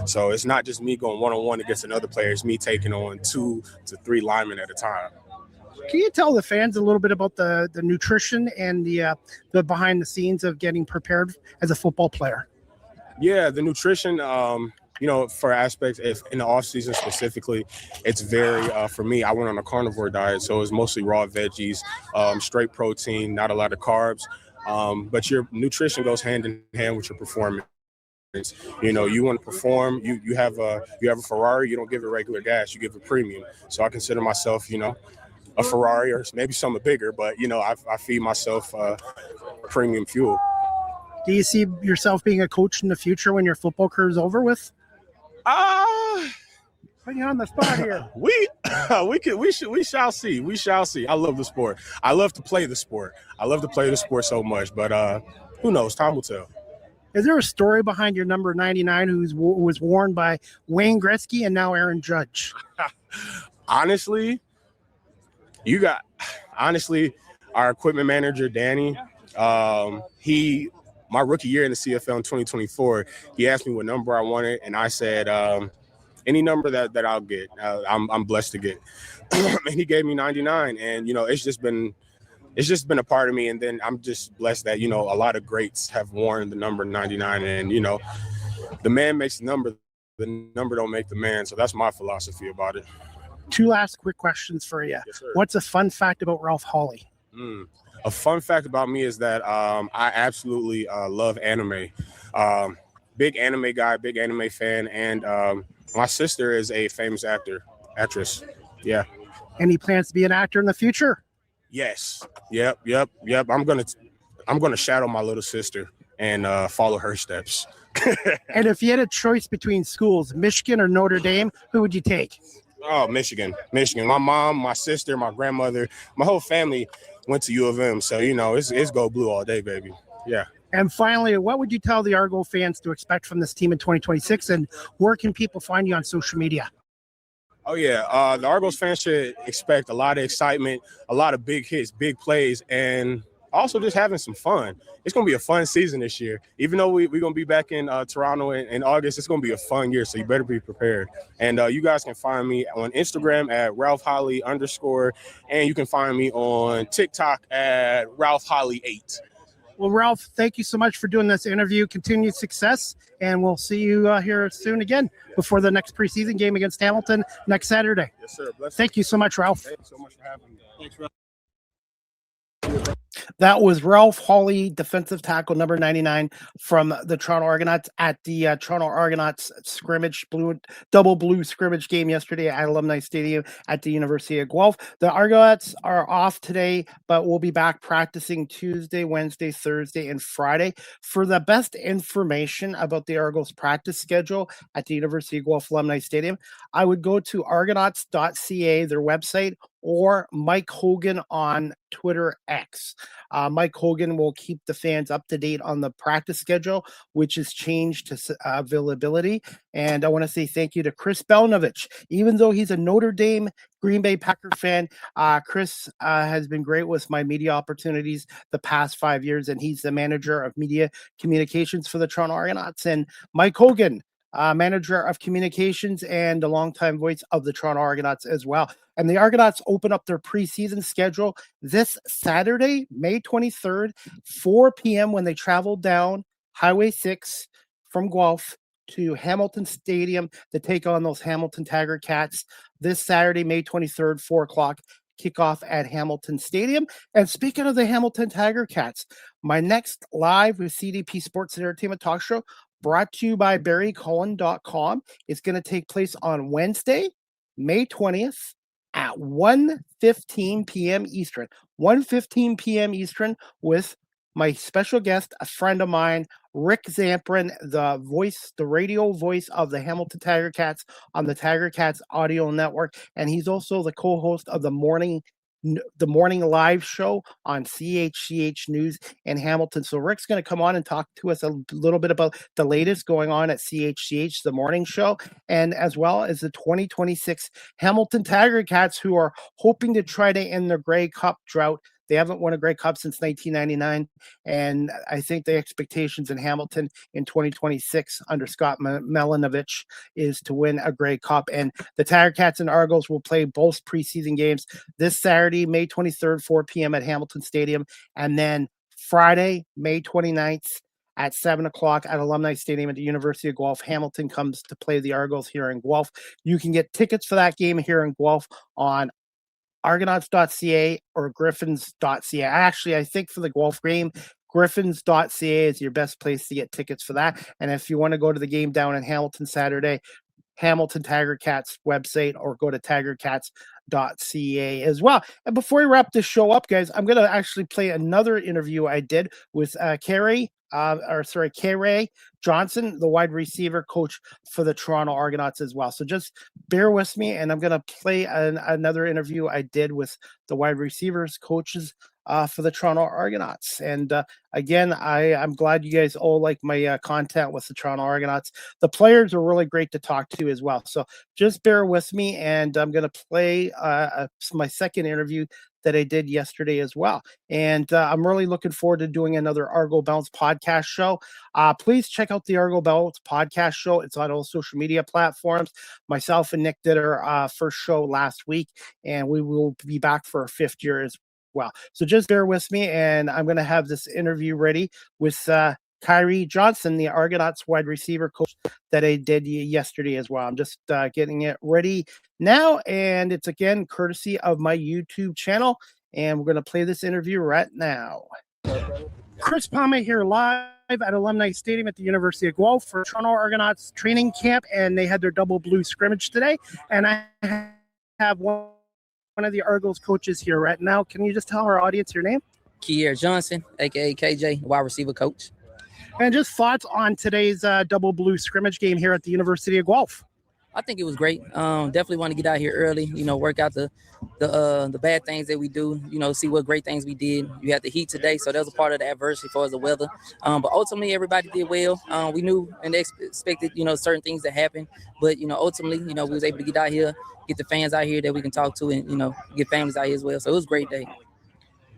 So it's not just me going one-on-one against another player. It's me taking on 2 to 3 linemen at a time. Can you tell the fans a little bit about the nutrition and the behind the scenes of getting prepared as a football player? Yeah, the nutrition, you know, for aspects, if in the off season specifically, it's very, for me, I went on a carnivore diet. So it's mostly raw veggies, straight protein, not a lot of carbs. But your nutrition goes hand in hand with your performance. You know, you want to perform, you have a Ferrari, you don't give it regular gas, you give it premium. So I consider myself, you know, a Ferrari or maybe something bigger, but, you know, I feed myself premium fuel. Do you see yourself being a coach in the future when your football career is over with? Put you on the spot here. We shall see. We shall see. I love the sport. I love to play the sport. I love to play the sport so much, but who knows? Time will tell. Is there a story behind your number 99 who was worn by Wayne Gretzky and now Aaron Judge? Honestly, our equipment manager, Danny, my rookie year in the CFL in 2024, he asked me what number I wanted, and I said, any number that I'll get, I'm blessed to get. And he gave me 99, and, you know, it's just been a part of me. And then I'm just blessed that, you know, a lot of greats have worn the number 99, and, you know, the man makes the number don't make the man. So that's my philosophy about it. 2 last quick questions for you. Yes, sir. What's a fun fact about Ralph Hawley? A fun fact about me is that I absolutely love anime. Big anime guy, big anime fan, and my sister is a famous actress. Yeah. Any plans to be an actor in the future? Yes. Yep. I'm gonna shadow my little sister and follow her steps. And if you had a choice between schools, Michigan or Notre Dame, who would you take? Oh, Michigan. My mom, my sister, my grandmother, my whole family went to U of M. So it's go blue all day, baby. Yeah. And finally, what would you tell the Argo fans to expect from this team in 2026? And where can people find you on social media? Oh, yeah. The Argos fans should expect a lot of excitement, a lot of big hits, big plays, and also just having some fun. It's going to be a fun season this year. Even though we're going to be back in Toronto in August, it's going to be a fun year, so you better be prepared. And you guys can find me on Instagram at @RalphHolly_, and you can find me on TikTok at RalphHolly8. Well, Ralph, thank you so much for doing this interview. Continued success, and we'll see you here soon again before the next preseason game against Hamilton next Saturday. Yes, sir. Thank you so much, Ralph. Thanks so much for having me. Thanks, Ralph. That was Ralph Hawley, defensive tackle number 99 from the Toronto Argonauts at the Toronto Argonauts double blue scrimmage game yesterday at Alumni Stadium at the University of Guelph. The Argonauts are off today, but we'll be back practicing Tuesday, Wednesday, Thursday, and Friday. For the best information about the Argos practice schedule at the University of Guelph Alumni Stadium, I would go to argonauts.ca, their website, or Mike Hogan on Twitter X. Mike Hogan will keep the fans up to date on the practice schedule, which is changed to availability. And I want to say thank you to Chris Belnovich. Even though he's a Notre Dame Green Bay Packer fan, Chris has been great with my media opportunities the past 5 years, and he's the manager of media communications for the Toronto Argonauts. And Mike Hogan, manager of communications and a longtime voice of the Toronto Argonauts as well. And the Argonauts open up their preseason schedule this Saturday, May 23rd, 4 p.m. when they travel down Highway 6 from Guelph to Hamilton Stadium to take on those Hamilton Tiger Cats. This Saturday, May 23rd, 4 o'clock, kickoff at Hamilton Stadium. And speaking of the Hamilton Tiger Cats, my next live with CDP Sports and Entertainment Talk Show, brought to you by BarryCullen.com, is going to take place on Wednesday, May 20th at 1:15 p.m. Eastern. 1:15 p.m. Eastern with my special guest, a friend of mine, Rick Zamprin, the radio voice of the Hamilton Tiger Cats on the Tiger Cats audio network. And he's also the co-host of the morning live show on CHCH News in Hamilton. So Rick's going to come on and talk to us a little bit about the latest going on at CHCH, the morning show, and as well as the 2026 Hamilton Tiger Cats, who are hoping to try to end their Grey Cup drought. They haven't won a Grey Cup since 1999, and I think the expectations in Hamilton in 2026 under Scott Melinovich is to win a Grey Cup. And the Tiger Cats and Argos will play both preseason games this Saturday, May 23rd, 4 p.m. at Hamilton Stadium, and then Friday, May 29th at 7 o'clock at Alumni Stadium at the University of Guelph. Hamilton comes to play the Argos here in Guelph. You can get tickets for that game here in Guelph on Argonauts.ca or Griffins.ca. Actually, I think for the Guelph game, Griffins.ca is your best place to get tickets for that. And if you want to go to the game down in Hamilton Saturday, Hamilton Tiger Cats website, or go to tigercats.ca as well. And before we wrap this show up, guys, I'm going to actually play another interview I did with Kerry Johnson, the wide receiver coach for the Toronto Argonauts as well. So just bear with me, and I'm going to play another interview I did with the wide receivers coaches for the Toronto Argonauts. And again, I'm glad you guys all like my content with the Toronto Argonauts. The players are really great to talk to as well. So just bear with me, and I'm going to play my second interview that I did yesterday as well. And I'm really looking forward to doing another Argo Bounce podcast show. Please check out the Argo Bounce podcast show. It's on all social media platforms. Myself and Nick did our first show last week, and we will be back for our fifth year as well. So just bear with me, and I'm going to have this interview ready with Kerry Johnson, the Argonauts wide receiver coach that I did yesterday as well. I'm just getting it ready now, and it's again courtesy of my YouTube channel. And we're going to play this interview right now. Chris Palma here live at Alumni Stadium at the University of Guelph for Toronto Argonauts training camp, and they had their double blue scrimmage today. And I have one of the Argos coaches here right now. Can you just tell our audience your name? Kier Johnson, aka KJ, wide receiver coach. And just thoughts on today's double blue scrimmage game here at the University of Guelph. I think it was great. Definitely want to get out here early, work out the bad things that we do, see what great things we did. You had the heat today, so that was a part of the adversity for the weather. But ultimately, everybody did well. We knew and expected, certain things to happen. But, ultimately, we was able to get out here, get the fans out here that we can talk to and, get families out here as well. So it was a great day.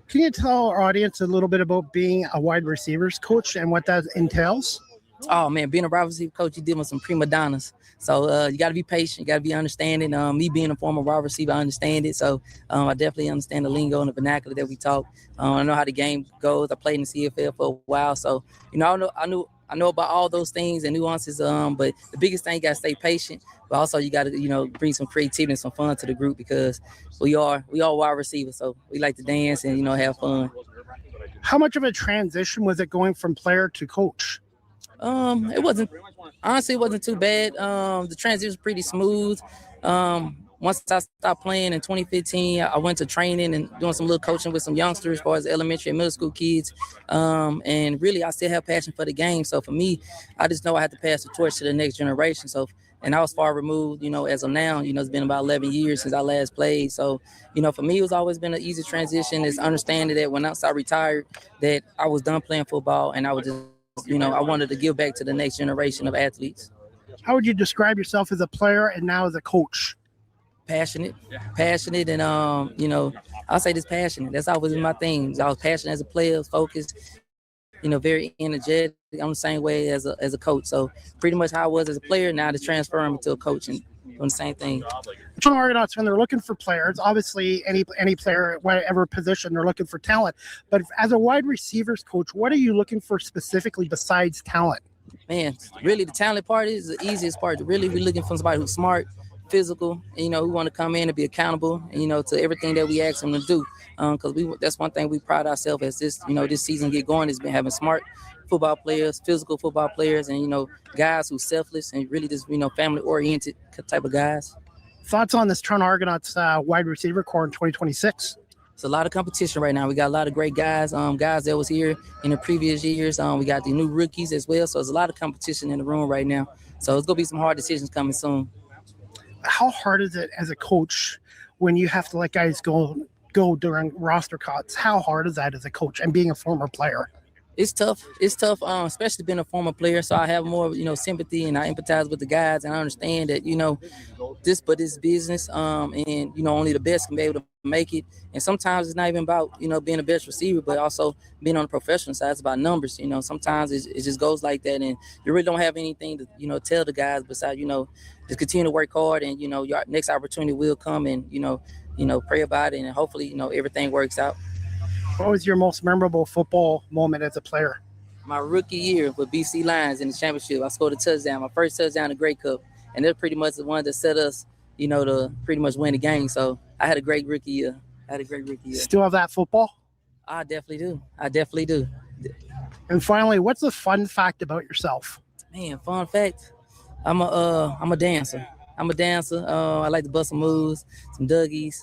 Can you tell our audience a little bit about being a wide receivers coach and what that entails? Oh, man, being a wide receiver coach, you deal with some prima donnas. So you got to be patient. You got to be understanding. Me being a former wide receiver, I understand it. So I definitely understand the lingo and the vernacular that we talk. I know how the game goes. I played in the CFL for a while. So, I know about all those things and nuances. But the biggest thing, you got to stay patient. But also you got to, bring some creativity and some fun to the group because we all wide receivers. So we like to dance and, have fun. How much of a transition was it going from player to coach? It wasn't too bad. The transition was pretty smooth. Once I stopped playing in 2015, I went to training and doing some little coaching with some youngsters as far as elementary and middle school kids. And really, I still have passion for the game. So for me, I just know I have to pass the torch to the next generation. So, and I was far removed, as of now, it's been about 11 years since I last played. So, for me, it's always been an easy transition. It's understanding that when I retired, that I was done playing football and I was just, I wanted to give back to the next generation of athletes. How would you describe yourself as a player and now as a coach? Passionate, and I'll say this passionate. That's always been my thing. I was passionate as a player, focused, very energetic. I'm the same way as a coach. So pretty much how I was as a player, now to transfer me to a coach and doing the same thing. Toronto Argonauts, when they're looking for players, obviously any player, whatever position, they're looking for talent. But as a wide receivers coach, what are you looking for specifically besides talent? Man, really the talent part is the easiest part. Really, we're looking for somebody who's smart, physical, and, who want to come in and be accountable, to everything that we ask them to do. Because that's one thing we pride ourselves as this season get going has been having smart football players, physical football players, and, guys who selfless and really just, family oriented type of guys. Thoughts on this Toronto Argonauts wide receiver core in 2026? It's a lot of competition right now. We got a lot of great guys, guys that was here in the previous years. We got the new rookies as well. So there's a lot of competition in the room right now. So it's going to be some hard decisions coming soon. How hard is it as a coach when you have to let guys go during roster cuts? How hard is that as a coach and being a former player? It's tough, especially being a former player. So I have more, sympathy and I empathize with the guys and I understand that, but it's business. And, only the best can be able to make it. And sometimes it's not even about, being the best receiver, but also being on the professional side. It's about numbers. Sometimes it just goes like that. And you really don't have anything to, tell the guys besides, just continue to work hard and, your next opportunity will come and, pray about it and hopefully, everything works out. What was your most memorable football moment as a player? My rookie year with BC Lions in the championship. I scored a touchdown, my first touchdown in the Grey Cup. And they're pretty much the one that set us, to pretty much win the game. So I had a great rookie year. Still have that football? I definitely do. And finally, what's the fun fact about yourself? Man, fun fact. I'm a dancer. I like to bust some moves, some Dougies.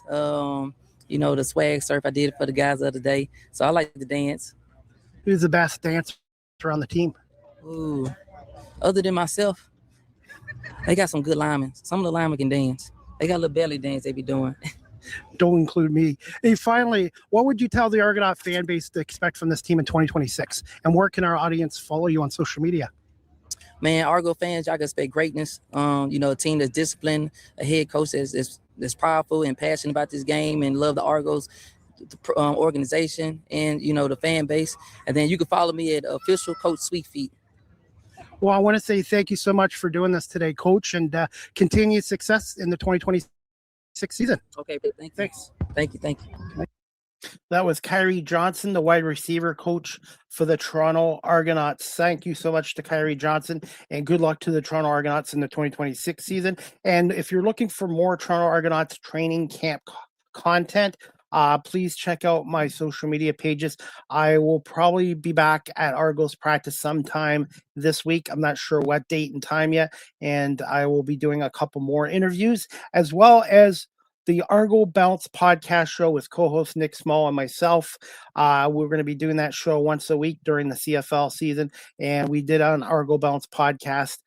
The swag surf, I did it for the guys the other day. So I like to dance. Who's the best dancer on the team? Ooh, other than myself, they got some good linemen. Some of the linemen can dance. They got a little belly dance they be doing. Don't include me. Hey, finally, what would you tell the Argonaut fan base to expect from this team in 2026? And where can our audience follow you on social media? Man, Argo fans, y'all can expect greatness. A team that's disciplined, a head coach that's powerful and passionate about this game and love the Argos the organization and, the fan base. And then you can follow me at official Coach Sweetfeet. Well, I want to say thank you so much for doing this today, Coach, and continued success in the 2026 season. Okay, thank you. Thanks. Thank you. That was Kyrie Johnson, the wide receiver coach for the Toronto Argonauts. Thank you so much to Kyrie Johnson, and good luck to the Toronto Argonauts in the 2026 season. And if you're looking for more Toronto Argonauts training camp content, please check out my social media pages. I will probably be back at Argos practice sometime this week. I'm not sure what date and time yet, and I will be doing a couple more interviews, as well as the Argo Bounce podcast show with co-host Nick Small and myself. We're going to be doing that show once a week during the CFL season, and we did an Argo Bounce podcast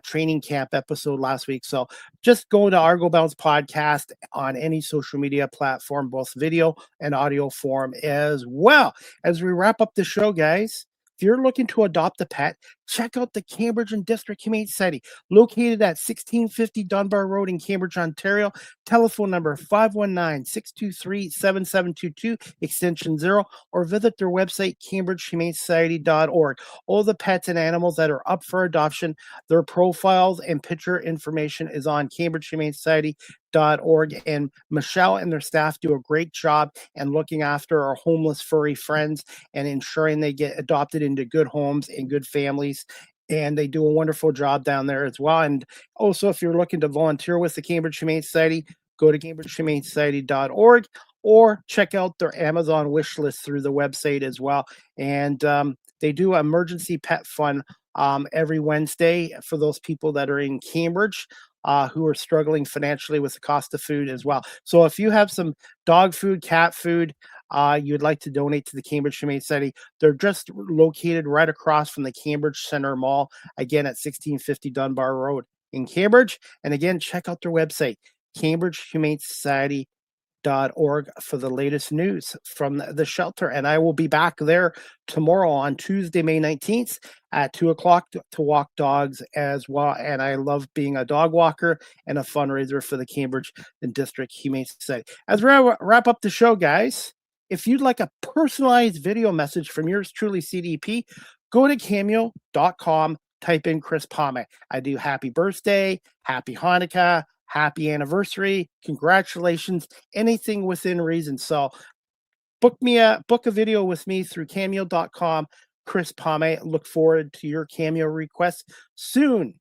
training camp episode last week. So just go to Argo Bounce podcast on any social media platform, both video and audio form as well. As we wrap up the show, guys, if you're looking to adopt a pet, check out the Cambridge and District Humane Society, located at 1650 Dunbar Road in Cambridge, Ontario. Telephone number 519-623-7722, extension 0, or visit their website, cambridgehumanesociety.org. All the pets and animals that are up for adoption, their profiles and picture information is on cambridgehumanesociety.org. And Michelle and their staff do a great job in looking after our homeless furry friends and ensuring they get adopted into good homes and good families. And they do a wonderful job down there as well. And also, if you're looking to volunteer with the Cambridge Humane Society, go to cambridgehumanesociety.org or check out their Amazon wish list through the website as well. And they do emergency pet fund every Wednesday for those people that are in Cambridge who are struggling financially with the cost of food as well. So if you have some dog food, cat food, you'd like to donate to the Cambridge Humane Society, they're just located right across from the Cambridge Center Mall, again at 1650 Dunbar Road in Cambridge. And again, check out their website, cambridgehumanesociety.org, for the latest news from the shelter. And I will be back there tomorrow on Tuesday, May 19th at 2 o'clock to walk dogs as well. And I love being a dog walker and a fundraiser for the Cambridge and District Humane Society. As we wrap up the show, guys, if you'd like a personalized video message from yours truly, CDP, go to cameo.com, type in Chris Palme. I do happy birthday, happy Hanukkah, happy anniversary, congratulations, anything within reason. So book a video with me through cameo.com, Chris Palme. Look forward to your Cameo requests soon.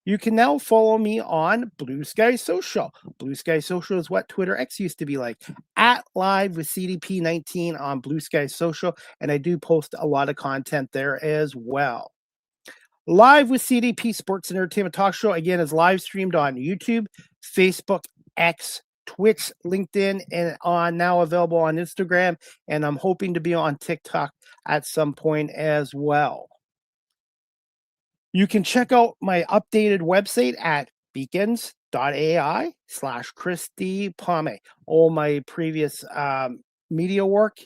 You can now follow me on Blue Sky Social. Blue Sky Social is what Twitter X used to be like, at Live with CDP19 on Blue Sky Social, and I do post a lot of content there as well. Live with CDP Sports and Entertainment Talk Show, again, is live streamed on YouTube, Facebook, X, Twitch, LinkedIn, and now available on Instagram, and I'm hoping to be on TikTok at some point as well. You can check out my updated website at beacons.ai/Christy Palme. All my previous media work,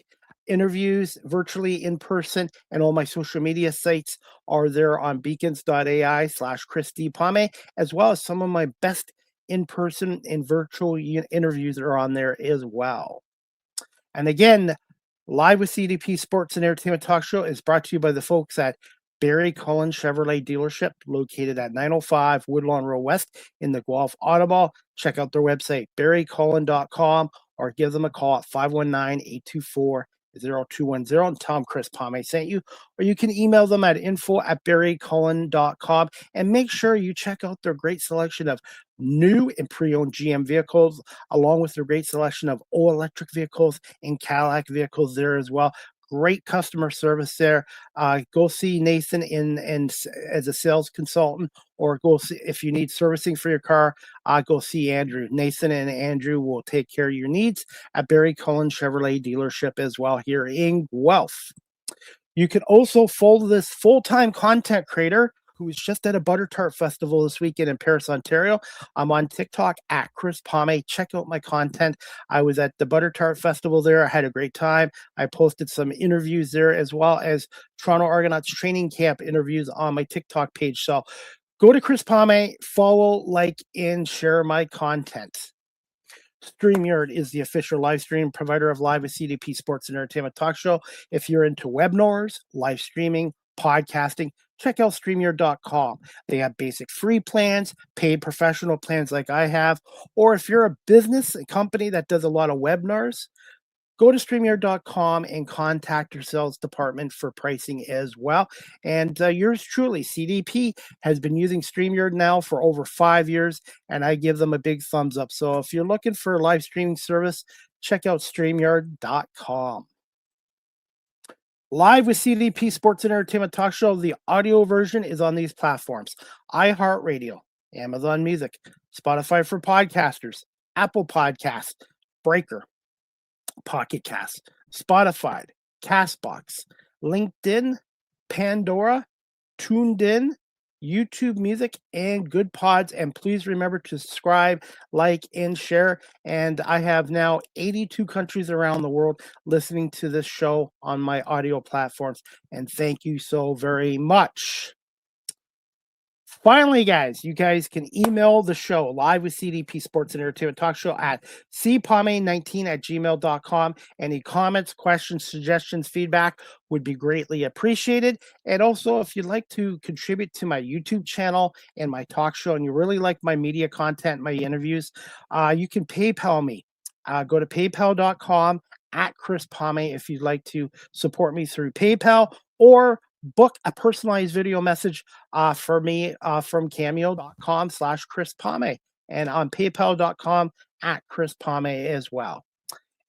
interviews, virtually in person, and all my social media sites are there on beacons.ai/Christy Palme, as well as some of my best in-person and virtual interviews are on there as well. And again, Live with CDP Sports and Entertainment Talk Show is brought to you by the folks at Barry Cullen Chevrolet dealership, located at 905 Woodlawn Road West in the Guelph Automall. Check out their website, barrycullen.com, or give them a call at 519-824-0210 and tell them Chris Palme sent you. Or you can email them at info@barrycullen.com, and make sure you check out their great selection of new and pre-owned GM vehicles, along with their great selection of all-electric vehicles and Cadillac vehicles there as well. Great customer service there. Go see Nathan as a sales consultant, or go see, if you need servicing for your car, go see Andrew. Nathan and Andrew will take care of your needs at Barry Cullen Chevrolet dealership as well here in Guelph. You can also follow this full-time content creator who was just at a Butter Tart Festival this weekend in Parrish, Ontario. I'm on TikTok at Chris Palme. Check out my content. I was at the Butter Tart Festival there. I had a great time. I posted some interviews there, as well as Toronto Argonauts training camp interviews on my TikTok page. So go to Chris Palme, follow, like, and share my content. StreamYard is the official live stream provider of Live with CDP Sports and Entertainment Talk Show. If you're into webinars, live streaming, podcasting, check out StreamYard.com. They have basic free plans, paid professional plans like I have, or if you're a business, a company that does a lot of webinars, go to StreamYard.com and contact your sales department for pricing as well. And yours truly, CDP, has been using StreamYard now for over 5 years, and I give them a big thumbs up. So if you're looking for a live streaming service, check out StreamYard.com. Live with CDP Sports and Entertainment Talk Show. The audio version is on these platforms: iHeartRadio, Amazon Music, Spotify for podcasters, Apple Podcasts, Breaker, Pocket Cast, Spotify, Castbox, LinkedIn, Pandora, Tuned In, YouTube Music, and Good Pods. And please remember to subscribe, like, and share. And I have now 82 countries around the world listening to this show on my audio platforms. And thank you so very much. Finally, guys, you guys can email the show live with CDP Sports and Entertainment Talk Show at cpame19@gmail.com. Any comments, questions, suggestions, feedback would be greatly appreciated. And also, if you'd like to contribute to my YouTube channel and my talk show, and you really like my media content, my interviews, you can PayPal me. Go to paypal.com at Chris Pame if you'd like to support me through PayPal, or book a personalized video message for me from cameo.com/Chris Pame, and on paypal.com at Chris Pame as well.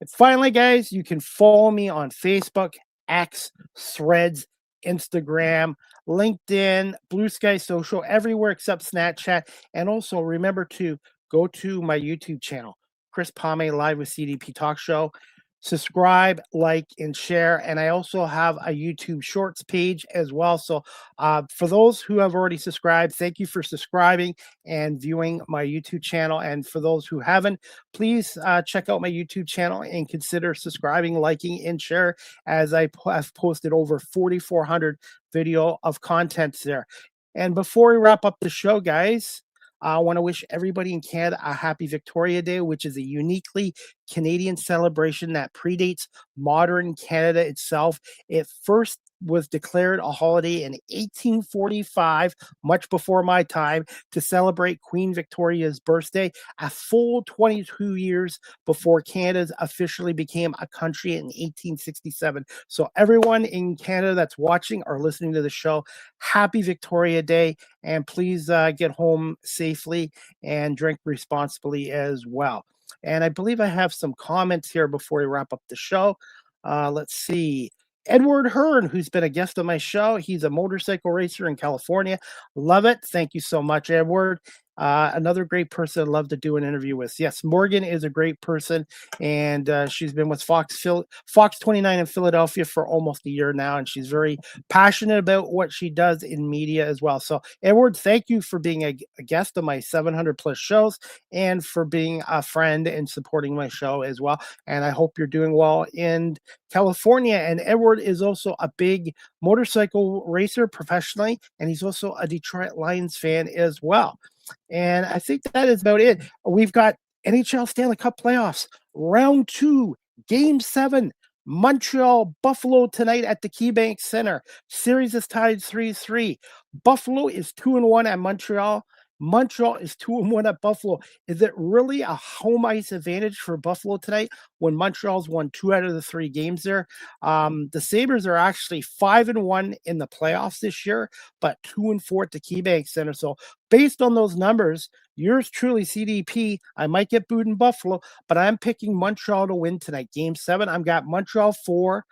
And finally, guys, you can follow me on Facebook, X, Threads, Instagram, LinkedIn, Blue Sky Social, everywhere except Snapchat. And also remember to go to my YouTube channel, Chris Pame Live with CDP Talk Show. Subscribe, like, and share. And I also have a YouTube Shorts page as well. So for those who have already subscribed, thank you for subscribing and viewing my YouTube channel. And for those who haven't, please check out my YouTube channel and consider subscribing, liking, and share, as I have posted over 4,400 video of content there. And before we wrap up the show, guys, I want to wish everybody in Canada a happy Victoria Day, which is a uniquely Canadian celebration that predates modern Canada itself. It first was declared a holiday in 1845, much before my time, to celebrate Queen Victoria's birthday, a full 22 years before Canada officially became a country in 1867. So everyone in Canada that's watching or listening to the show, happy Victoria Day, and please get home safely and drink responsibly as well. And I believe I have some comments here before we wrap up the show. Let's see. Edward Hearn, who's been a guest on my show. He's a motorcycle racer in California. Love it. Thank you so much, Edward. Another great person I'd love to do an interview with. Yes, Morgan is a great person, and she's been with Fox 29 in Philadelphia for almost a year now, and she's very passionate about what she does in media as well. So, Edward, thank you for being a guest on my 700 plus shows, and for being a friend and supporting my show as well. And I hope you're doing well in California. And Edward is also a big motorcycle racer professionally, and he's also a Detroit Lions fan as well. And I think that is about it. We've got NHL Stanley Cup playoffs, round 2, game 7, Montreal, Buffalo tonight at the KeyBank Center. Series is tied 3-3. Buffalo is 2-1 at Montreal. Montreal is 2-1 at Buffalo. Is it really a home ice advantage for Buffalo tonight when Montreal's won 2 out of the 3 games there? The Sabres are actually 5-1 in the playoffs this year, but 2-4 at the KeyBank Center. So based on those numbers, yours truly, CDP, I might get booed in Buffalo, but I'm picking Montreal to win tonight. Game 7, I've got Montreal 4,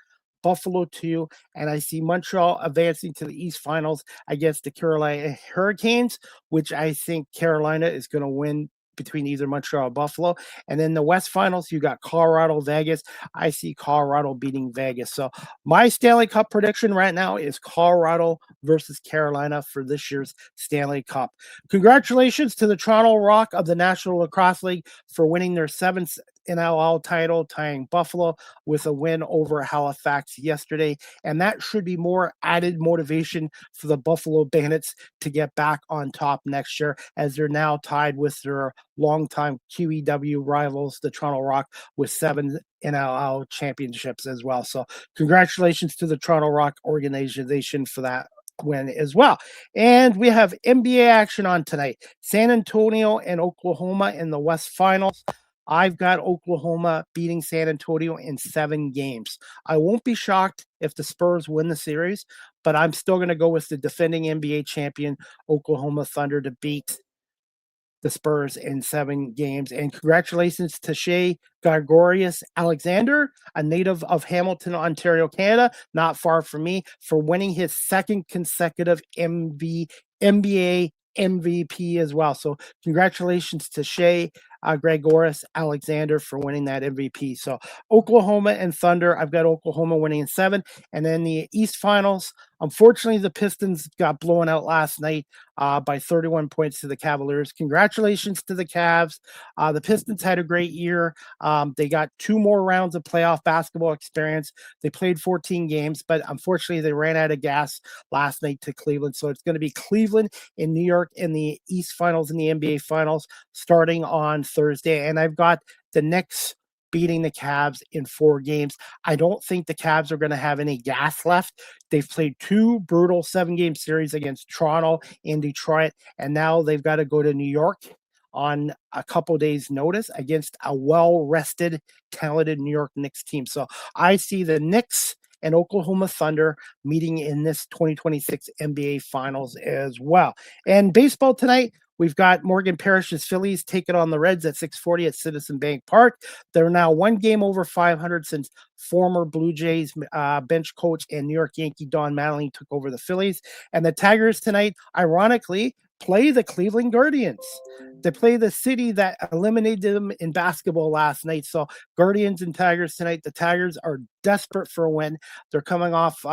Buffalo 2, and I see Montreal advancing to the East Finals against the Carolina Hurricanes, which I think Carolina is going to win between either Montreal or Buffalo. And then the West Finals, you got Colorado, Vegas. I see Colorado beating Vegas. So my Stanley Cup prediction right now is Colorado versus Carolina for this year's Stanley Cup. Congratulations to the Toronto Rock of the National Lacrosse League for winning their 7th NLL title, tying Buffalo with a win over Halifax yesterday. And that should be more added motivation for the Buffalo Bandits to get back on top next year, as they're now tied with their longtime QEW rivals, the Toronto Rock, with 7 NLL championships as well. So congratulations to the Toronto Rock organization for that win as well. And we have NBA action on tonight. San Antonio and Oklahoma in the West Finals. I've got Oklahoma beating San Antonio in 7 games. I won't be shocked if the Spurs win the series, but I'm still going to go with the defending NBA champion Oklahoma Thunder to beat the Spurs in 7 games. And congratulations to Shea Gregorius Alexander, a native of Hamilton, Ontario, Canada, not far from me, for winning his second consecutive NBA MVP as well. So congratulations to Shea Gregorius Alexander for winning that MVP. So Oklahoma and Thunder, I've got Oklahoma winning in 7. And then the East Finals, unfortunately, the Pistons got blown out last night by 31 points to the Cavaliers. Congratulations to the Cavs. The Pistons had a great year. They got 2 more rounds of playoff basketball experience. They played 14 games, but unfortunately, they ran out of gas last night to Cleveland. So it's going to be Cleveland in New York in the East Finals and the NBA Finals starting on Thursday. And I've got the Knicks beating the Cavs in 4 games. I don't think the Cavs are going to have any gas left. They've played 2 brutal 7-game series against Toronto and Detroit, and now they've got to go to New York on a couple days' notice against a well-rested, talented New York Knicks team. So I see the Knicks and Oklahoma Thunder meeting in this 2026 NBA Finals as well. And baseball tonight, we've got Morgan Parrish's Phillies taking on the Reds at 6:40 at Citizen Bank Park. They're now 1 game over 500 since former Blue Jays bench coach and New York Yankee Don Mattingly took over the Phillies. And the Tigers tonight, ironically, play the Cleveland Guardians. They play the city that eliminated them in basketball last night. So Guardians and Tigers tonight. The Tigers are desperate for a win. They're coming off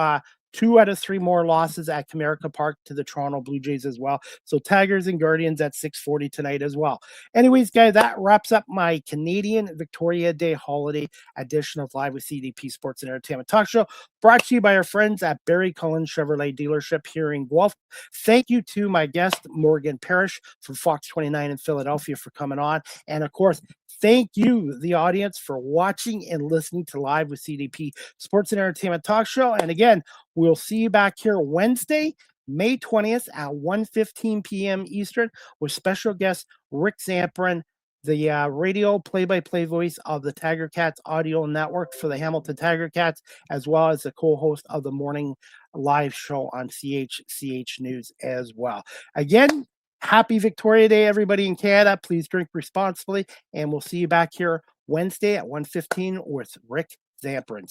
2 out of 3 more losses at Comerica Park to the Toronto Blue Jays as well. So Tigers and Guardians at 6:40 tonight as well. Anyways, guys, that wraps up my Canadian Victoria Day holiday edition of Live with CDP Sports and Entertainment Talk Show, brought to you by our friends at Barry Cullen Chevrolet Dealership here in Guelph. Thank you to my guest, Morgan Parrish from Fox 29 in Philadelphia, for coming on. And of course, thank you, the audience, for watching and listening to Live with CDP Sports and Entertainment Talk Show. And again, we'll see you back here Wednesday, May 20th at 1:15 p.m. Eastern with special guest Rick Zamperin, the radio play-by-play voice of the Tiger Cats audio network for the Hamilton Tiger Cats, as well as the co-host of the morning live show on CHCH News as well. Again, happy Victoria Day, everybody in Canada. Please drink responsibly, and we'll see you back here Wednesday at 1:15 with Rick Zamperin.